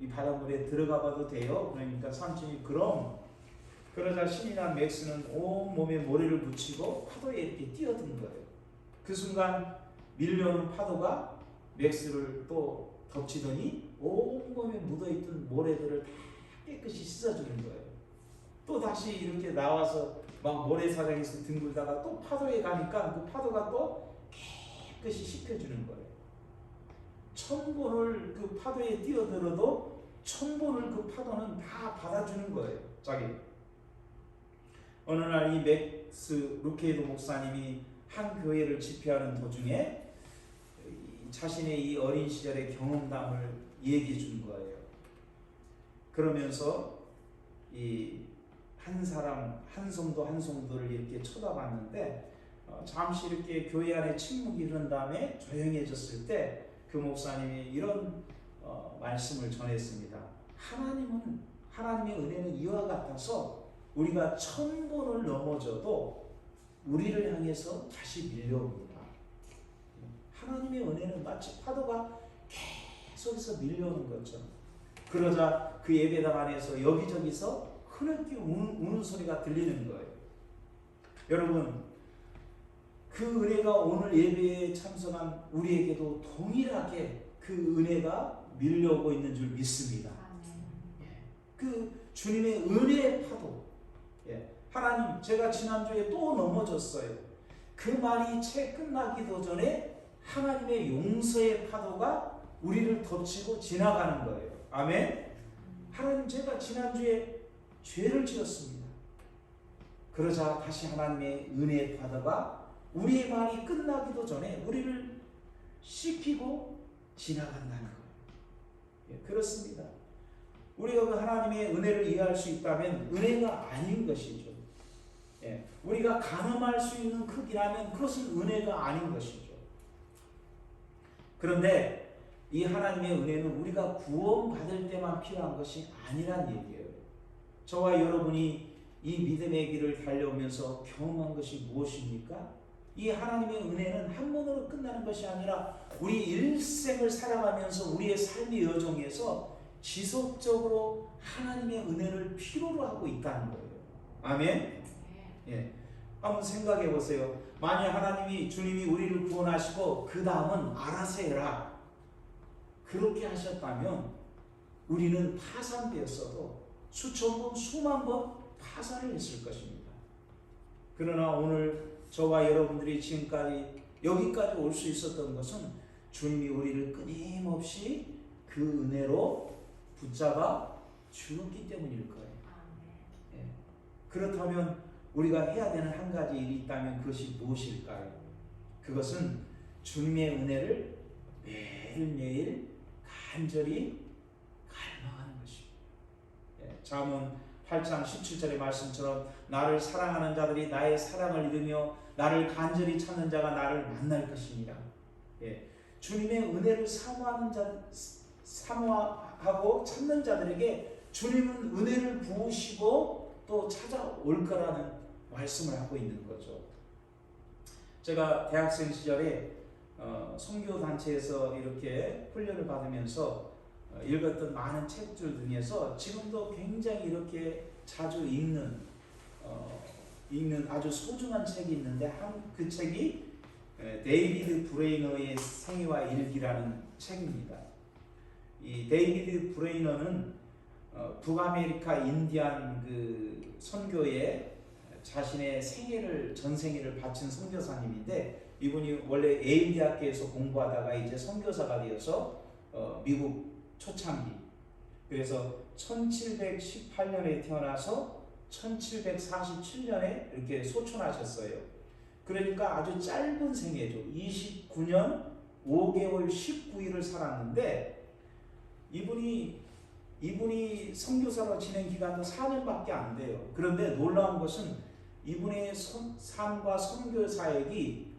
바닷물에 들어가 봐도 돼요? 그러니까 삼촌이 그럼. 그러자 신이 난 맥스는 온몸에 모래를 붙이고 파도에 이렇게 뛰어든 거예요. 그 순간 밀려오는 파도가 맥스를 또 덮치더니 온몸에 묻어있던 모래들을 다 깨끗이 씻어주는 거예요. 또 다시 이렇게 나와서 막 모래사장에서 뒹굴다가 또 파도에 가니까 그 파도가 또 깨끗이 씻겨주는 거예요. 1000번을 그 파도에 뛰어들어도 1000번을 그 파도는 다 받아주는 거예요. 어느 날 이 맥스 루케이드 목사님이 한 교회를 집회하는 도중에 자신의 이 어린 시절의 경험담을 얘기해 준 거예요. 그러면서 이 한 성도를 이렇게 쳐다봤는데 잠시 이렇게 교회 안에 침묵이 흐른 다음에 조용해졌을 때 그 목사님이 이런 말씀을 전했습니다. 하나님의 은혜는 이와 같아서 우리가 1000번을 넘어져도 우리를 향해서 다시 밀려옵니다. 하나님의 은혜는 마치 파도가 계속해서 밀려오는 것처럼. 그러자 그 예배당 안에서 여기저기서 흐느끼 우는 소리가 들리는 거예요. 여러분, 그 은혜가 오늘 예배에 참석한 우리에게도 동일하게 그 은혜가 밀려오고 있는 줄 믿습니다. 그 주님의 은혜의 파도. 하나님, 제가 지난주에 또 넘어졌어요. 그 말이 채 끝나기도 전에 하나님의 용서의 파도가 우리를 덮치고 지나가는 거예요. 아멘. 하나님, 제가 지난주에 죄를 지었습니다. 그러자 다시 하나님의 은혜의 파도가 우리의 말이 끝나기도 전에 우리를 씻기고 지나간다는 거예요. 그렇습니다. 우리가 그 하나님의 은혜를 이해할 수 있다면 은혜가 아닌 것이죠. 우리가 가늠할 수 있는 크기라면 그것은 은혜가 아닌 것이죠. 그런데 이 하나님의 은혜는 우리가 구원받을 때만 필요한 것이 아니란 얘기예요. 저와 여러분이 이 믿음의 길을 달려오면서 경험한 것이 무엇입니까? 이 하나님의 은혜는 한 번으로 끝나는 것이 아니라 우리 일생을 살아가면서 우리의 삶의 여정에서 지속적으로 하나님의 은혜를 필요로 하고 있다는 거예요. 아멘. 예. 한번 생각해 보세요. 만약 하나님이 주님이 우리를 구원하시고 그 다음은 알아서 해라 그렇게 하셨다면 우리는 파산되었어도 수천 번 수만 번 파산을 했을 것입니다. 그러나 오늘 저와 여러분들이 지금까지 여기까지 올 수 있었던 것은 주님이 우리를 끊임없이 그 은혜로 붙잡아 주었기 때문일 거예요. 예. 그렇다면 우리가 해야 되는 한 가지 일이 있다면 그것이 무엇일까요? 그것은 주님의 은혜를 매일매일 간절히 갈망하는 것입니다. 예. 잠언 8장 17절의 말씀처럼 나를 사랑하는 자들이 나의 사랑을 이루며 나를 간절히 찾는 자가 나를 만날 것이니라. 예. 주님의 은혜를 사모하고 찾는 자들에게 주님은 은혜를 부으시고 또 찾아올 거라는 말씀을 하고 있는 거죠. 제가 대학생 시절에 선교단체에서 이렇게 훈련을 받으면서 읽었던 많은 책들 중에서 지금도 굉장히 이렇게 자주 읽는 아주 소중한 책이 있는데 그 책이 데이비드 브레이너의 생애와 일기라는 책입니다. 이 데이비드 브레이너는 북아메리카 인디안 그 선교에 자신의 전 생애를 바친 선교사님인데 이분이 원래 예일 대학교에서 공부하다가 이제 선교사가 되어서 미국 초창기 그래서 1718년에 태어나서 1747년에 이렇게 소천하셨어요. 그러니까 아주 짧은 생애죠. 29년 5개월 19일을 살았는데 이분이 선교사로 지낸 기간도 4년밖에 안 돼요. 그런데 놀라운 것은 이분의 삶과 선교 사역이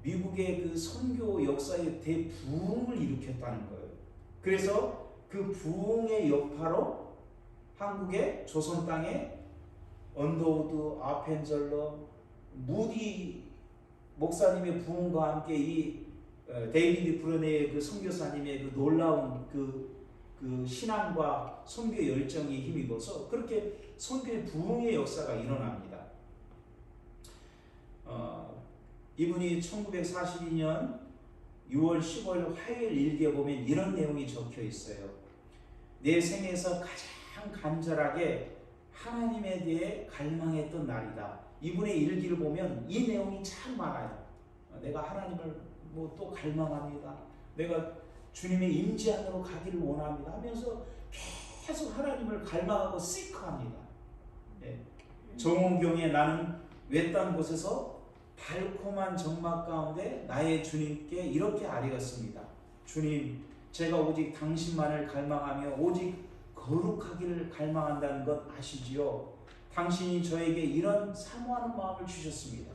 미국의 그 선교 역사의 대부흥을 일으켰다는 거예요. 그래서 그 부흥의 여파로 한국의 조선 땅에 언더우드, 아펜젤러, 무디 목사님의 부흥과 함께 이 데이비드 브레이너의 그 선교사님의 그 놀라운 그 신앙과 선교 열정이 힘입어서 그렇게 선교의 부흥의 역사가 일어납니다. 이분이 1942년 6월 15일 화요일 일기에 보면 이런 내용이 적혀 있어요. 내 생에서 가장 간절하게 하나님에 대해 갈망했던 날이다. 이분의 일기를 보면 이 내용이 참 많아요. 내가 하나님을 또 갈망합니다. 내가 주님의 임재 안으로 가기를 원합니다 하면서 계속 하나님을 갈망하고 시크합니다. 예. 정원경에 나는 외딴 곳에서 달콤한 정막 가운데 나의 주님께 이렇게 아뢰었습니다. 주님, 제가 오직 당신만을 갈망하며 오직 거룩하기를 갈망한다는 것 아시지요? 당신이 저에게 이런 사모하는 마음을 주셨습니다.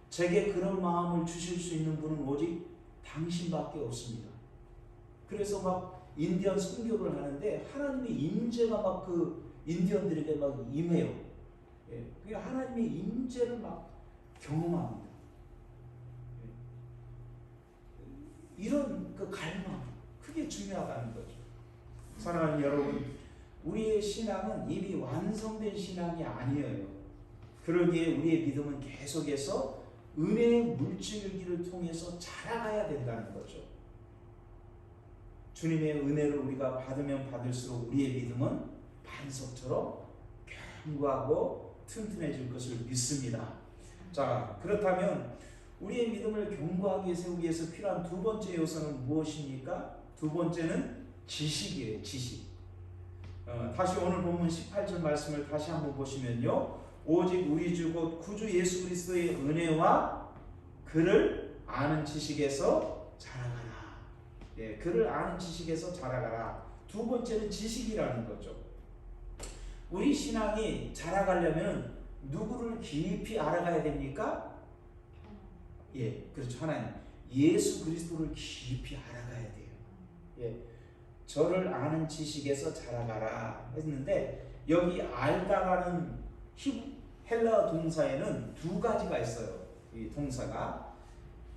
제게 그런 마음을 주실 수 있는 분은 오직 당신밖에 없습니다. 그래서 막 인디언 선교를 하는데 하나님의 임재가 막 그 인디언들에게 막 임해요. 예. 하나님의 임재를 막 경험합니다. 예. 이런 그 갈망, 그게 중요하다는 거죠. 사랑하는 여러분, 우리의 신앙은 이미 완성된 신앙이 아니에요. 그러기에 우리의 믿음은 계속해서 은혜의 물질기를 통해서 자라가야 된다는 거죠. 주님의 은혜를 우리가 받으면 받을수록 우리의 믿음은 반석처럼 견고하고 튼튼해질 것을 믿습니다. 자, 그렇다면 우리의 믿음을 견고하게 세우기 위해서 필요한 두 번째 요소는 무엇입니까? 두 번째는 지식이에요. 지식. 다시 오늘 본문 18절 말씀을 다시 한번 보시면요. 오직 우리 주 곧 구주 예수 그리스도의 은혜와 그를 아는 지식에서 자라가라. 예, 그를 아는 지식에서 자라가라. 두 번째는 지식이라는 거죠. 우리 신앙이 자라가려면 누구를 깊이 알아가야 됩니까? 예, 그렇죠. 하나님, 예수 그리스도를 깊이 알아가야 돼요. 예, 저를 아는 지식에서 자라가라 했는데 여기 알다라는 헬라어 동사에는 두 가지가 있어요. 이 동사가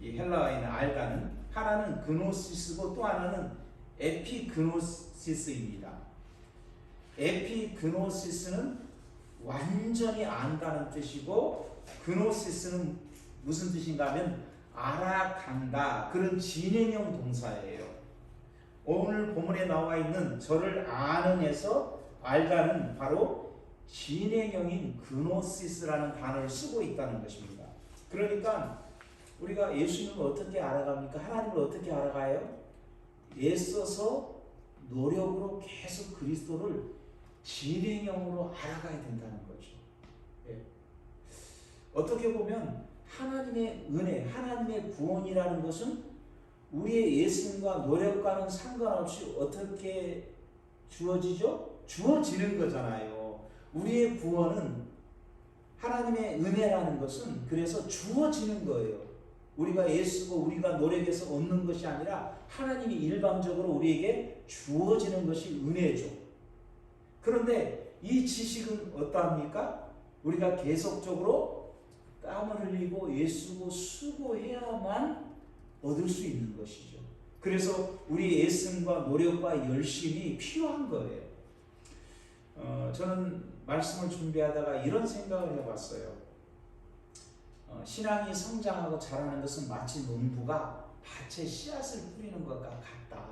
이 헬라어에는 알다는 하나는 그노시스고 또 하나는 에피그노시스입니다. 에피그노시스는 완전히 안다는 뜻이고, 그노시스는 무슨 뜻인가 하면 알아간다, 그런 진행형 동사예요. 오늘 본문에 나와 있는 저를 아는에서 알다는 바로 진행형인 그노시스라는 단어를 쓰고 있다는 것입니다. 그러니까 우리가 예수님을 어떻게 알아갑니까? 하나님을 어떻게 알아가요? 애써서 노력으로 계속 그리스도를 진행형으로 알아가야 된다는 거죠. 예. 어떻게 보면 하나님의 은혜, 하나님의 구원이라는 것은 우리의 예수님과 노력과는 상관없이 어떻게 주어지죠? 주어지는 거잖아요. 우리의 구원은, 하나님의 은혜라는 것은 그래서 주어지는 거예요. 우리가 애쓰고 우리가 노력해서 얻는 것이 아니라 하나님이 일방적으로 우리에게 주어지는 것이 은혜죠. 그런데 이 지식은 어떠합니까? 우리가 계속적으로 땀을 흘리고 애쓰고 수고해야만 얻을 수 있는 것이죠. 그래서 우리 애씀과 노력과 열심이 필요한 거예요. 저는 말씀을 준비하다가 이런 생각을 해봤어요. 신앙이 성장하고 자라는 것은 마치 농부가 밭에 씨앗을 뿌리는 것과 같다.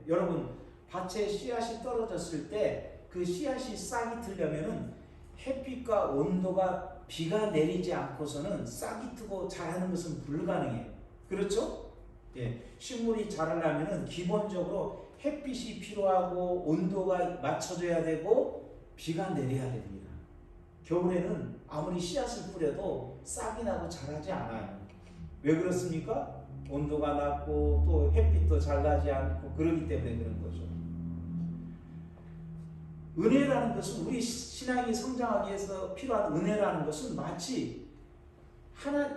여러분, 밭에 씨앗이 떨어졌을 때 그 씨앗이 싹이 트려면은 햇빛과 온도가, 비가 내리지 않고서는 싹이 트고 자라는 것은 불가능해요. 그렇죠? 예, 식물이 자라려면은 기본적으로 햇빛이 필요하고 온도가 맞춰져야 되고 비가 내려야 됩니다. 겨울에는 아무리 씨앗을 뿌려도 싹이 나고 자라지 않아요. 왜 그렇습니까? 온도가 낮고 또 햇빛도 잘 나지 않고 그러기 때문에 그런 거죠. 은혜라는 것은, 우리 신앙이 성장하기 위해서 필요한 은혜라는 것은 마치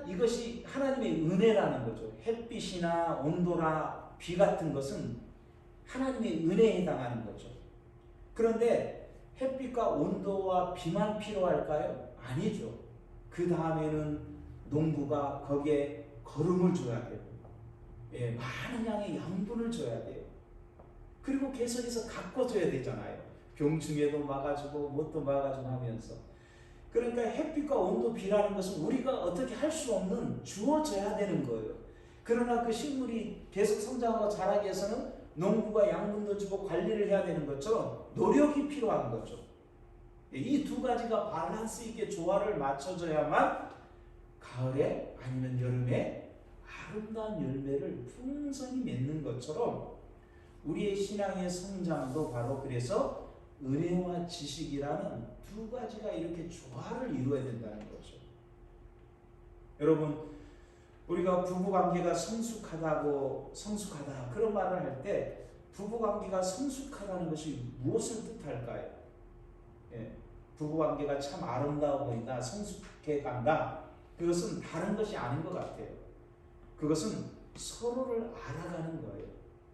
이것이 하나님의 은혜라는 거죠. 햇빛이나 온도나 비 같은 것은 하나님의 은혜에 해당하는 거죠. 그런데 햇빛과 온도와 비만 필요할까요? 아니죠. 그 다음에는 농부가 거기에 거름을 줘야 되고, 예, 많은 양의 양분을 줘야 돼요. 그리고 계속해서 가꿔줘야 되잖아요. 병충해도 막아주고 뭣도 막아주고 하면서. 그러니까 햇빛과 온도, 비라는 것은 우리가 어떻게 할 수 없는, 주어져야 되는 거예요. 그러나 그 식물이 계속 성장하고 자라기 위해서는 농부가 양분도 주고 관리를 해야 되는 것처럼 노력이 필요한 거죠. 이 두 가지가 밸런스 있게 조화를 맞춰줘야만 가을에 아니면 여름에 아름다운 열매를 풍성히 맺는 것처럼 우리의 신앙의 성장도 바로 그래서 은혜와 지식이라는 두 가지가 이렇게 조화를 이루어야 된다는 거죠. 여러분, 우리가 부부관계가 성숙하다 그런 말을 할 때 부부관계가 성숙하다는 것이 무엇을 뜻할까요? 예, 부부관계가 참 아름다워 보인다, 성숙해 간다, 그것은 다른 것이 아닌 것 같아요. 그것은 서로를 알아가는 거예요.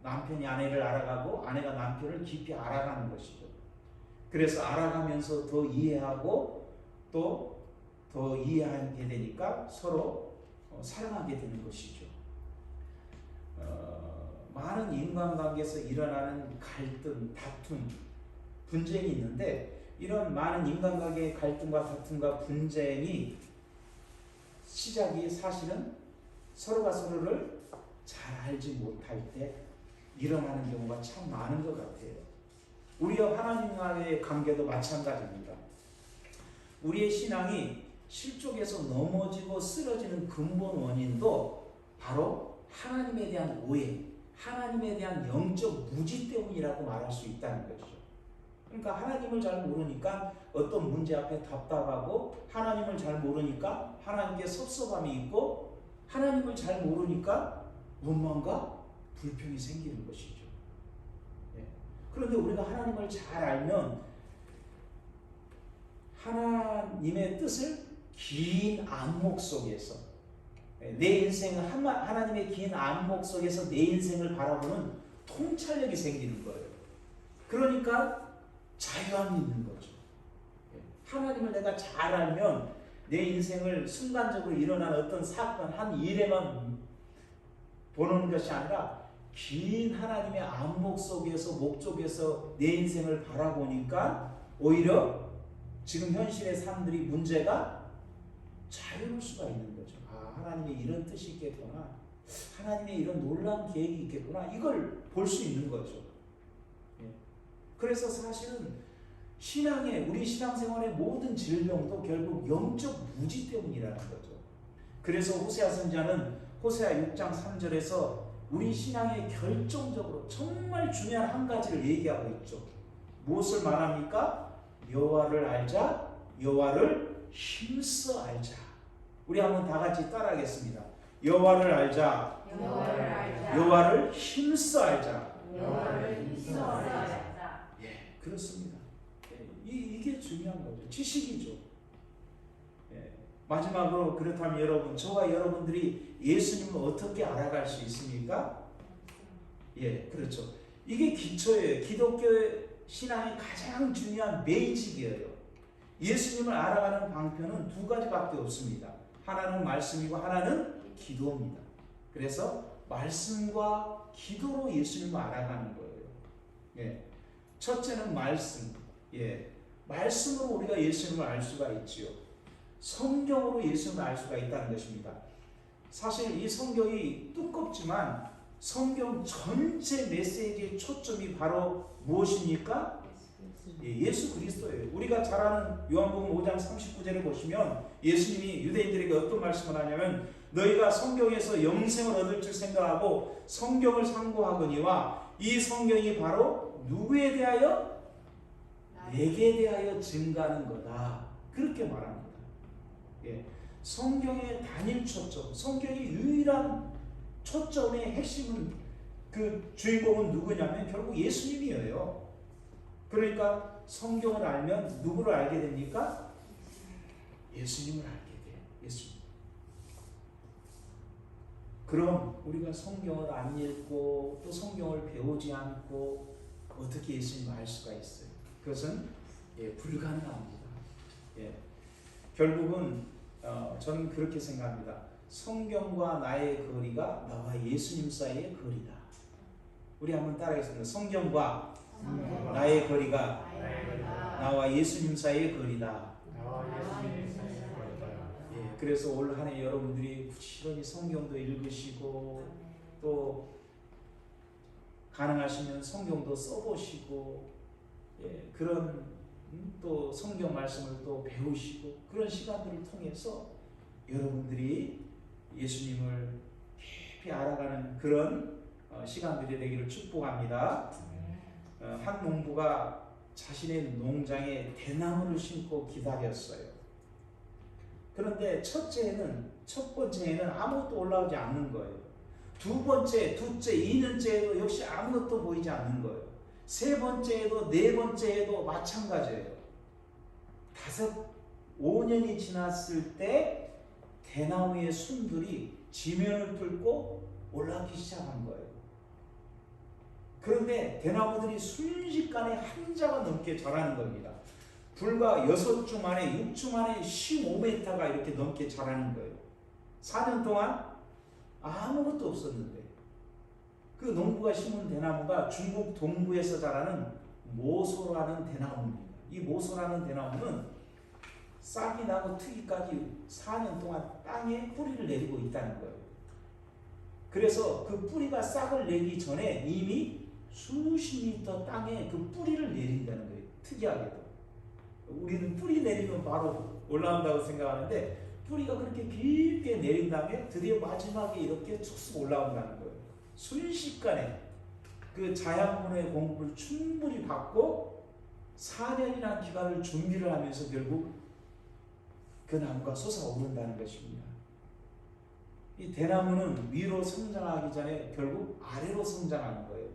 남편이 아내를 알아가고 아내가 남편을 깊이 알아가는 것이죠. 그래서 알아가면서 더 이해하고 또 더 이해하게 되니까 서로 사랑하게 되는 것이죠. 많은 인간관계에서 일어나는 갈등, 다툼, 분쟁이 있는데, 이런 많은 인간관계의 갈등과 다툼과 분쟁이 시작이 사실은 서로가 서로를 잘 알지 못할 때 일어나는 경우가 참 많은 것 같아요. 우리와 하나님과의 관계도 마찬가지입니다. 우리의 신앙이 실족해서 넘어지고 쓰러지는 근본 원인도 바로 하나님에 대한 오해, 하나님에 대한 영적 무지 때문이라고 말할 수 있다는 것이죠. 그러니까 하나님을 잘 모르니까 어떤 문제 앞에 답답하고, 하나님을 잘 모르니까 하나님께 섭섭함이 있고, 하나님을 잘 모르니까 원망과 불평이 생기는 것이죠. 그런데 우리가 하나님을 잘 알면 하나님의 뜻을 긴 안목 속에서, 내 인생을 하나님의 긴 안목 속에서 내 인생을 바라보는 통찰력이 생기는 거예요. 그러니까 자유함이 있는 거죠. 하나님을 내가 잘 알면 내 인생을 순간적으로 일어난 어떤 사건, 한 일에만 보는 것이 아니라 긴 하나님의 안목 속에서, 목적에서 내 인생을 바라보니까 오히려 지금 현실의 사람들이 문제가 자유로울 수가 있는 거죠. 아, 하나님의 이런 뜻이 있겠구나. 하나님의 이런 놀라운 계획이 있겠구나. 이걸 볼 수 있는 거죠. 예. 그래서 사실은 우리 신앙생활의 모든 질병도 결국 영적 무지 때문이라는 거죠. 그래서 호세아 선지자는 호세아 6장 3절에서 우리 신앙에 결정적으로 정말 중요한 한 가지를 얘기하고 있죠. 무엇을 말합니까? 여호와를 알자, 여호와를 힘써 알자. 우리 한번 다 같이 따라하겠습니다. 여호와를 알자, 여호와를 힘써 알자. 예, 그렇습니다. 이게 중요한 거죠. 지식이죠. 예. 마지막으로 그렇다면 여러분, 저와 여러분들이 예수님을 어떻게 알아갈 수 있습니까? 예, 그렇죠. 이게 기초예요. 기독교 신앙의 가장 중요한 베이직이에요. 예수님을 알아가는 방편은 두 가지밖에 없습니다. 하나는 말씀이고 하나는 기도입니다. 그래서 말씀과 기도로 예수님을 알아가는 거예요. 예. 첫째는 말씀. 예. 말씀으로 우리가 예수님을 알 수가 있지요. 성경으로 예수님을 알 수가 있다는 것입니다. 사실 이 성경이 두껍지만 성경 전체 메시지의 초점이 바로 무엇입니까? 예수 그리스도예요. 우리가 잘 아는 요한복음 5장 39절에 보시면 예수님이 유대인들에게 어떤 말씀을 하냐면 너희가 성경에서 영생을 얻을 줄 생각하고 성경을 상고하거니와 이 성경이 바로 누구에 대하여? 내게 대하여 증가하는 거다. 그렇게 말합니다. 예. 성경의 단일 초점, 성경의 유일한 초점의 핵심은 그 주인공은 누구냐면 결국 예수님이에요. 그러니까 성경을 알면 누구를 알게 됩니까? 예수님을 알게 돼요. 예수님. 그럼 우리가 성경을 안 읽고 또 성경을 배우지 않고 어떻게 예수님을 알 수가 있어요? 그것은 불가능합니다. 예. 결국은 저는 그렇게 생각합니다. 성경과 나의 거리가 나와 예수님 사이의 거리다. 우리 한번 따라하겠습니다. 성경과 나의 거리가 나와 예수님 사이의 거리다. 예, 그래서 올 한 해 여러분들이 부지런히 성경도 읽으시고 또 가능하시면 성경도 써보시고 그런 또 성경 말씀을 또 배우시고 그런 시간들을 통해서 여러분들이 예수님을 깊이 알아가는 그런 시간들이 되기를 축복합니다. 한 농부가 자신의 농장에 대나무를 심고 기다렸어요. 그런데 첫 번째에는 아무것도 올라오지 않는 거예요. 두 번째, 둘째, 2년째에도 역시 아무것도 보이지 않는 거예요. 세 번째에도 네 번째에도 마찬가지예요. 5년이 지났을 때 대나무의 순들이 지면을 뚫고 올라오기 시작한 거예요. 그런데 대나무들이 순식간에 한 자가 넘게 자라는 겁니다. 불과 6주 만에 6주 만에 15m가 이렇게 넘게 자라는 거예요. 4년 동안 아무것도 없었는데 그 농부가 심은 대나무가 중국 동부에서 자라는 모소라는 대나무입니다. 이 모소라는 대나무는 싹이 나고 트기까지 4년 동안 땅에 뿌리를 내리고 있다는 거예요. 그래서 그 뿌리가 싹을 내기 전에 이미 수십 미터 땅에 그 뿌리를 내린다는 거예요. 특이하게도. 우리는 뿌리 내리면 바로 올라온다고 생각하는데 뿌리가 그렇게 깊게 내린 다음에 드디어 마지막에 이렇게 쭉 올라온다는 거예요. 순식간에 그 자양분의 공급을 충분히 받고 4년이라는 기간을 준비를 하면서 결국 그 나무가 솟아오른다는 것입니다. 이 대나무는 위로 성장하기 전에 결국 아래로 성장하는 거예요.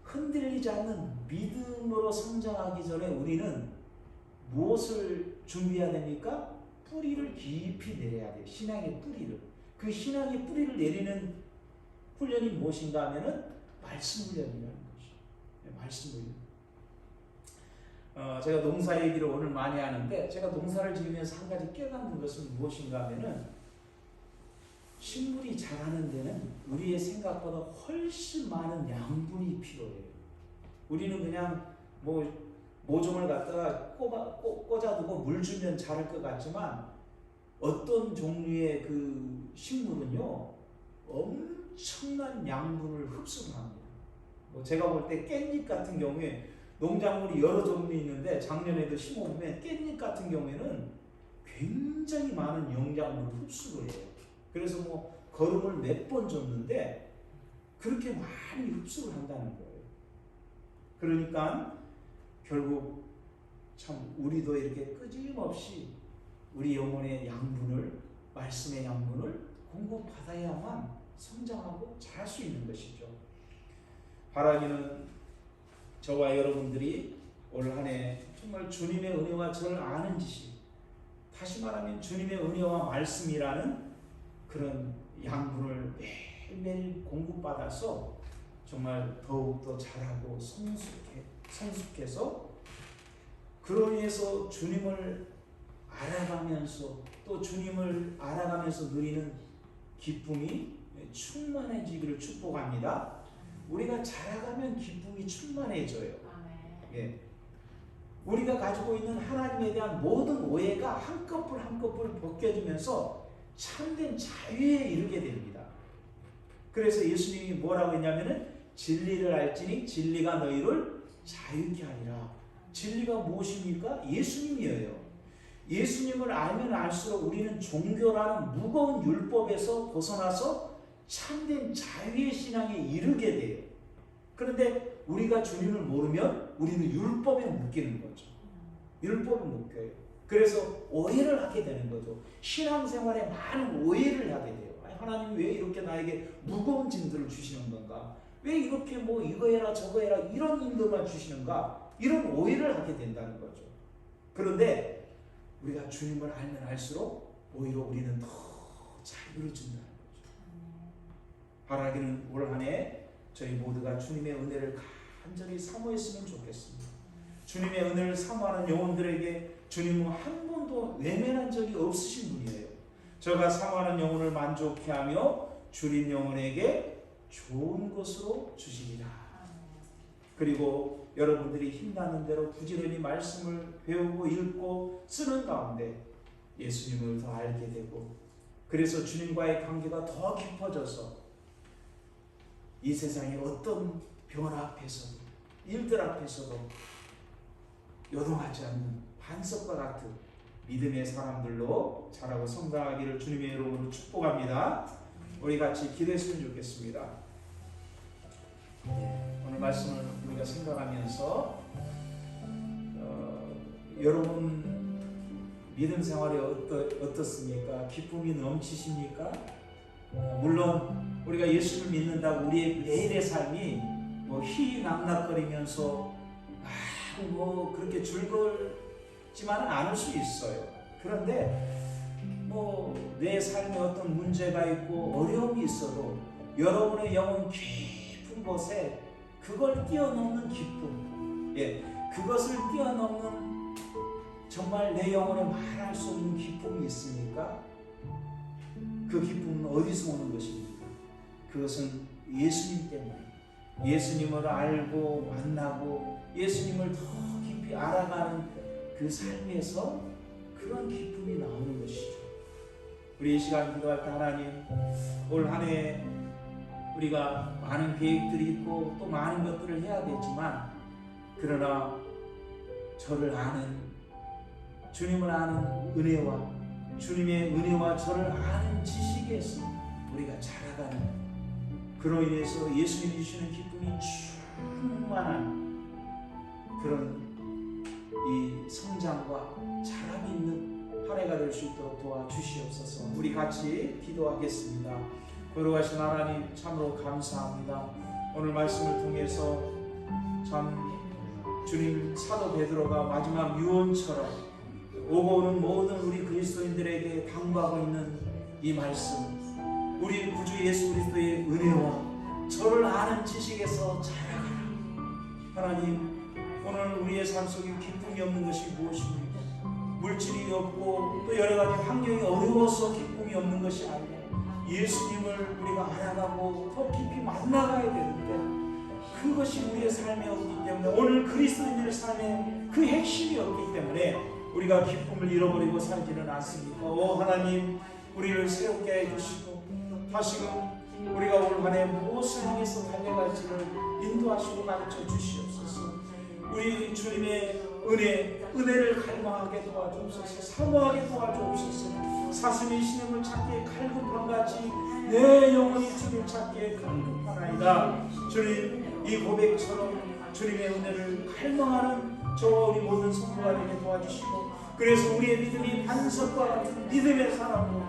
흔들리지 않는 믿음으로 성장하기 전에 우리는 무엇을 준비해야 됩니까? 뿌리를 깊이 내려야 돼요. 신앙의 뿌리를. 그 신앙의 뿌리를 내리는 훈련이 무엇인가 하면은 말씀 훈련이라는 것이죠. 말씀 훈련. 제가 농사 얘기를 오늘 많이 하는데 제가 농사를 지으면서 한 가지 깨닫는 것은 무엇인가 하면은 식물이 자라는 데는 우리의 생각보다 훨씬 많은 양분이 필요해요. 우리는 그냥 뭐 모종을 갖다가 꽂아두고 물 주면 자랄 것 같지만 어떤 종류의 그 식물은요 엄청난 양분을 흡수를 합니다. 뭐 제가 볼 때 깻잎 같은 경우에 농작물이 여러 종류 있는데 작년에도 심어보면 깻잎 같은 경우에는 굉장히 많은 영양분을 흡수를 해요. 그래서 뭐 거름을 몇 번 줬는데 그렇게 많이 흡수를 한다는 거예요. 그러니까 결국 참 우리도 이렇게 끊임없이 우리 영혼의 양분을, 말씀의 양분을 공급받아야만 성장하고 자랄 수 있는 것이죠. 바라기는 저와 여러분들이 올 한 해 정말 주님의 은혜와 저를 아는 지식, 다시 말하면 주님의 은혜와 말씀이라는 그런 양분을 매일매일 공급받아서 정말 더욱더 자라고 성숙해서 그로 인해서 주님을 알아가면서 또 주님을 알아가면서 누리는 기쁨이 충만해지기를 축복합니다. 우리가 자라가면 기쁨이 충만해져요. 예. 우리가 가지고 있는 하나님에 대한 모든 오해가 한꺼풀 한꺼풀 벗겨지면서 참된 자유에 이르게 됩니다. 그래서 예수님이 뭐라고 했냐면은 진리를 알지니 진리가 너희를 자유케 하리라. 진리가 무엇입니까? 예수님이에요. 예수님을 알면 알수록 우리는 종교라는 무거운 율법에서 벗어나서 참된 자유의 신앙에 이르게 돼요. 그런데 우리가 주님을 모르면 우리는 율법에 묶이는 거죠. 율법에 묶여요. 그래서 오해를 하게 되는 거죠. 신앙생활에 많은 오해를 하게 돼요. 하나님 왜 이렇게 나에게 무거운 짐들을 주시는 건가? 왜 이렇게 뭐 이거 해라 저거 해라 이런 일들만 주시는가? 이런 오해를 하게 된다는 거죠. 그런데 우리가 주님을 알면 알수록 오히려 우리는 더 자유를 준다는 거죠. 바라기는 올 한 해 저희 모두가 주님의 은혜를 간절히 사모했으면 좋겠습니다. 주님의 은혜를 사모하는 영혼들에게 주님은 한 번도 외면한 적이 없으신 분이에요. 저가 사모하는 영혼을 만족케 하며 주님 영혼에게 좋은 것으로 주시리라. 그리고 여러분들이 힘나는 대로 부지런히 말씀을 배우고 읽고 쓰는 가운데 예수님을 더 알게 되고 그래서 주님과의 관계가 더 깊어져서 이 세상의 어떤 변화 앞에서도 일들 앞에서도 요동하지 않는 반석과 같은 믿음의 사람들로 자라고 성장하기를 주님의 이름으로 축복합니다. 우리 같이 기도했으면 좋겠습니다. 오늘 말씀을 우리가 생각하면서 여러분 믿음 생활이 어떻습니까? 기쁨이 넘치십니까? 물론 우리가 예수를 믿는다고 우리의 매일의 삶이 뭐 희낙낙거리면서 뭐 그렇게 즐겁지만은 않을 수 있어요. 그런데 뭐 내 삶에 어떤 문제가 있고 어려움이 있어도 여러분의 영혼 깊은 곳에 그걸 뛰어넘는 기쁨, 그것을 뛰어넘는 정말 내 영혼에 말할 수 없는 기쁨이 있습니까? 그 기쁨은 어디서 오는 것입니까? 그것은 예수님 때문에 예수님을 알고 만나고 예수님을 더 깊이 알아가는 그 삶에서 그런 기쁨이 나오는 것이죠. 우리 이 시간 기도할 때 하나님 올 한 해 우리가 많은 계획들이 있고 또 많은 것들을 해야 되지만 그러나 저를 아는 주님을 아는 은혜와 주님의 은혜와 저를 아는 지식에서 우리가 자라가는 그로 인해서 예수님이 주시는 기쁨이 충만한 그런 이 성장과 자람이 있는 한 해가 될 수 있도록 도와주시옵소서. 우리 같이 기도하겠습니다. 거룩하신 하나님 참으로 감사합니다. 오늘 말씀을 통해서 참 주님 사도 베드로가 마지막 유언처럼 오고 오는 모든 우리 그리스도인들에게 당부하고 있는 이 말씀, 우리 구주 예수 그리스도의 은혜와 저를 아는 지식에서 자라가라. 하나님 오늘 우리의 삶 속에 기쁨이 없는 것이 무엇입니까? 물질이 없고 또 여러 가지 환경이 어려워서 기쁨이 없는 것이 아니라 예수님을 우리가 알아가고 더 깊이 만나가야 되는데 그것이 우리의 삶이 없기 때문에, 오늘 그리스도인의 삶의 그 핵심이 없기 때문에 우리가 기쁨을 잃어버리고 살지는 않습니까? 오 하나님, 우리를 새롭게 해주시고 다시금 우리가 올 한해 무엇을 향해서 달려갈지를 인도하시고 가르쳐 주시옵소서. 우리 주님의 은혜를 갈망하게 도와주옵소서. 사모하게 도와주옵소서. 사슴이 신음을 찾기에 갈급한같이 내 영혼이 주를 찾기에 갈급하나이다. 주님, 이 고백처럼 주님의 은혜를 갈망하는 저와 우리 모든 성도가 되게 도와주시고, 그래서 우리의 믿음이 반석과 같은 믿음의 사람으로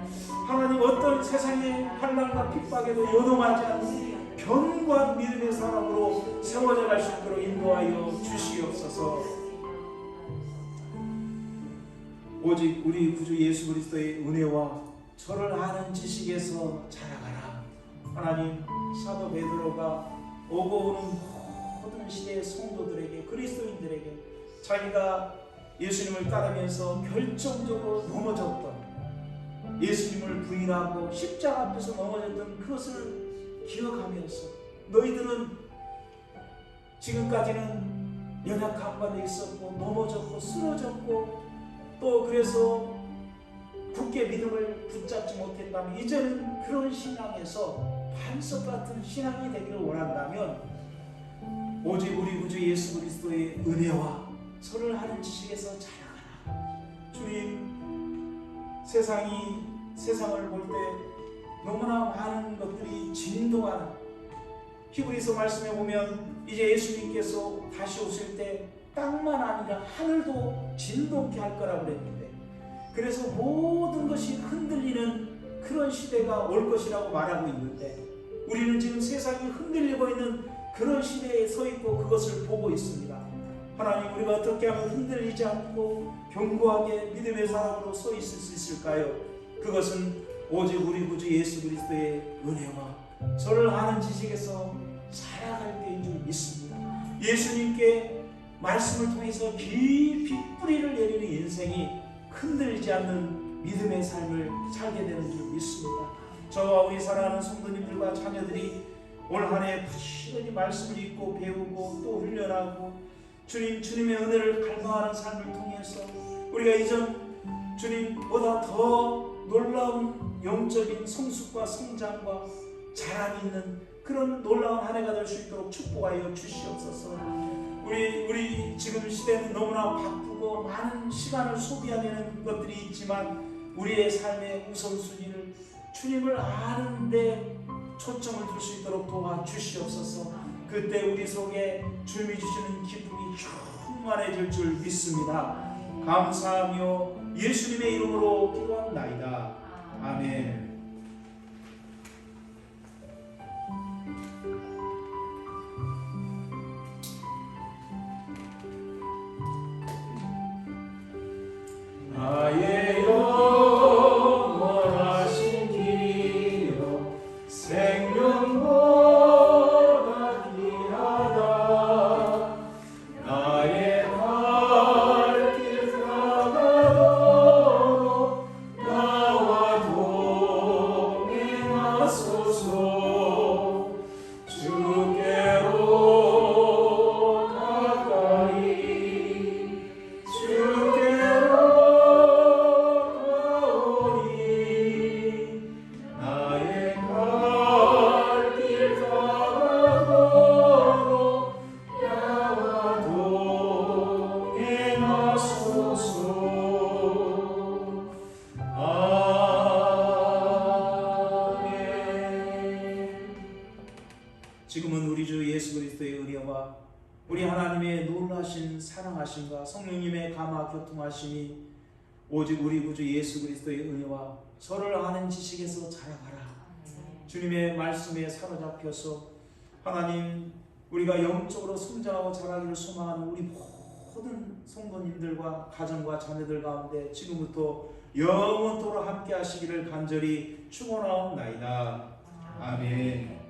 하나님 어떤 세상의 환난과 핍박에도 요동하지 않는 견고한 믿음의 사람으로 세워져 갈 수 있도록 인도하여 주시옵소서. 오직 우리 구주 예수 그리스도의 은혜와 저를 아는 지식에서 자라가라. 하나님, 사도 베드로가 오고 오는 모든 시대의 성도들에게, 그리스도인들에게 자기가 예수님을 따르면서 결정적으로 넘어졌던, 예수님을 부인하고 십자가 앞에서 넘어졌던 그것을 기억하면서, 너희들은 지금까지는 연약한 바도 있었고 넘어졌고 쓰러졌고 또 그래서 굳게 믿음을 붙잡지 못했다면, 이제는 그런 신앙에서 반석 같은 신앙이 되기를 원한다면 오직 우리 구주 예수 그리스도의 은혜와 서를 아는 지식에서 자라가라. 주님, 세상을 볼 때 너무나 많은 것들이 진동하는, 히브리서 말씀에 보면 이제 예수님께서 다시 오실 때 땅만 아니라 하늘도 진동케 할 거라고 그랬는데, 그래서 모든 것이 흔들리는 그런 시대가 올 것이라고 말하고 있는데, 우리는 지금 세상이 흔들리고 있는 그런 시대에 서 있고 그것을 보고 있습니다. 하나님, 우리가 어떻게 하면 흔들리지 않고 견고하게 믿음의 사람으로 서 있을 수 있을까요? 그것은 오직 우리 구주 예수 그리스도의 은혜와 저를 아는 지식에서 살아갈 때인 줄 믿습니다. 예수님께 말씀을 통해서 깊이 뿌리를 내리는 인생이 흔들리지 않는 믿음의 삶을 살게 되는 줄 믿습니다. 저와 우리 사랑하는 성도님들과 자녀들이 올 한 해 부지런히 말씀을 읽고 배우고 또 훈련하고 주님의 은혜를 갈망하는 삶을 통해서 우리가 이전 주님보다 더 놀라운 영적인 성숙과 성장과 자랑이 있는 그런 놀라운 한 해가 될 수 있도록 축복하여 주시옵소서. 우리 지금 시대는 너무나 바쁘고 많은 시간을 소비하는 것들이 있지만, 우리의 삶의 우선순위를 주님을 아는 데 초점을 둘 수 있도록 도와주시옵소서. 그때 우리 속에 주님이 주시는 기쁨이 충만해질 줄 믿습니다. 감사하며 예수님의 이름으로 기도합나이다. 아멘. 나의 영원하신 기여 생명보다 귀하다. 나의 갈 길 가다도 나와 동행하소서. 주께로 가까이 지금은 우리 주 예수 그리스도의 은혜와 우리 하나님의 놀라신 사랑하심과 성령님의 감화 교통하심이 오직 우리 구주 예수 그리스도의 은혜와 서를 아는 지식에서 자라가라. 주님의 말씀에 사로잡혀서 하나님, 우리가 영적으로 성장하고 자라기를 소망하는 우리 모든 성도님들과 가정과 자녀들 가운데 지금부터 영원토록 함께 하시기를 간절히 축원하옵나이다. 아멘.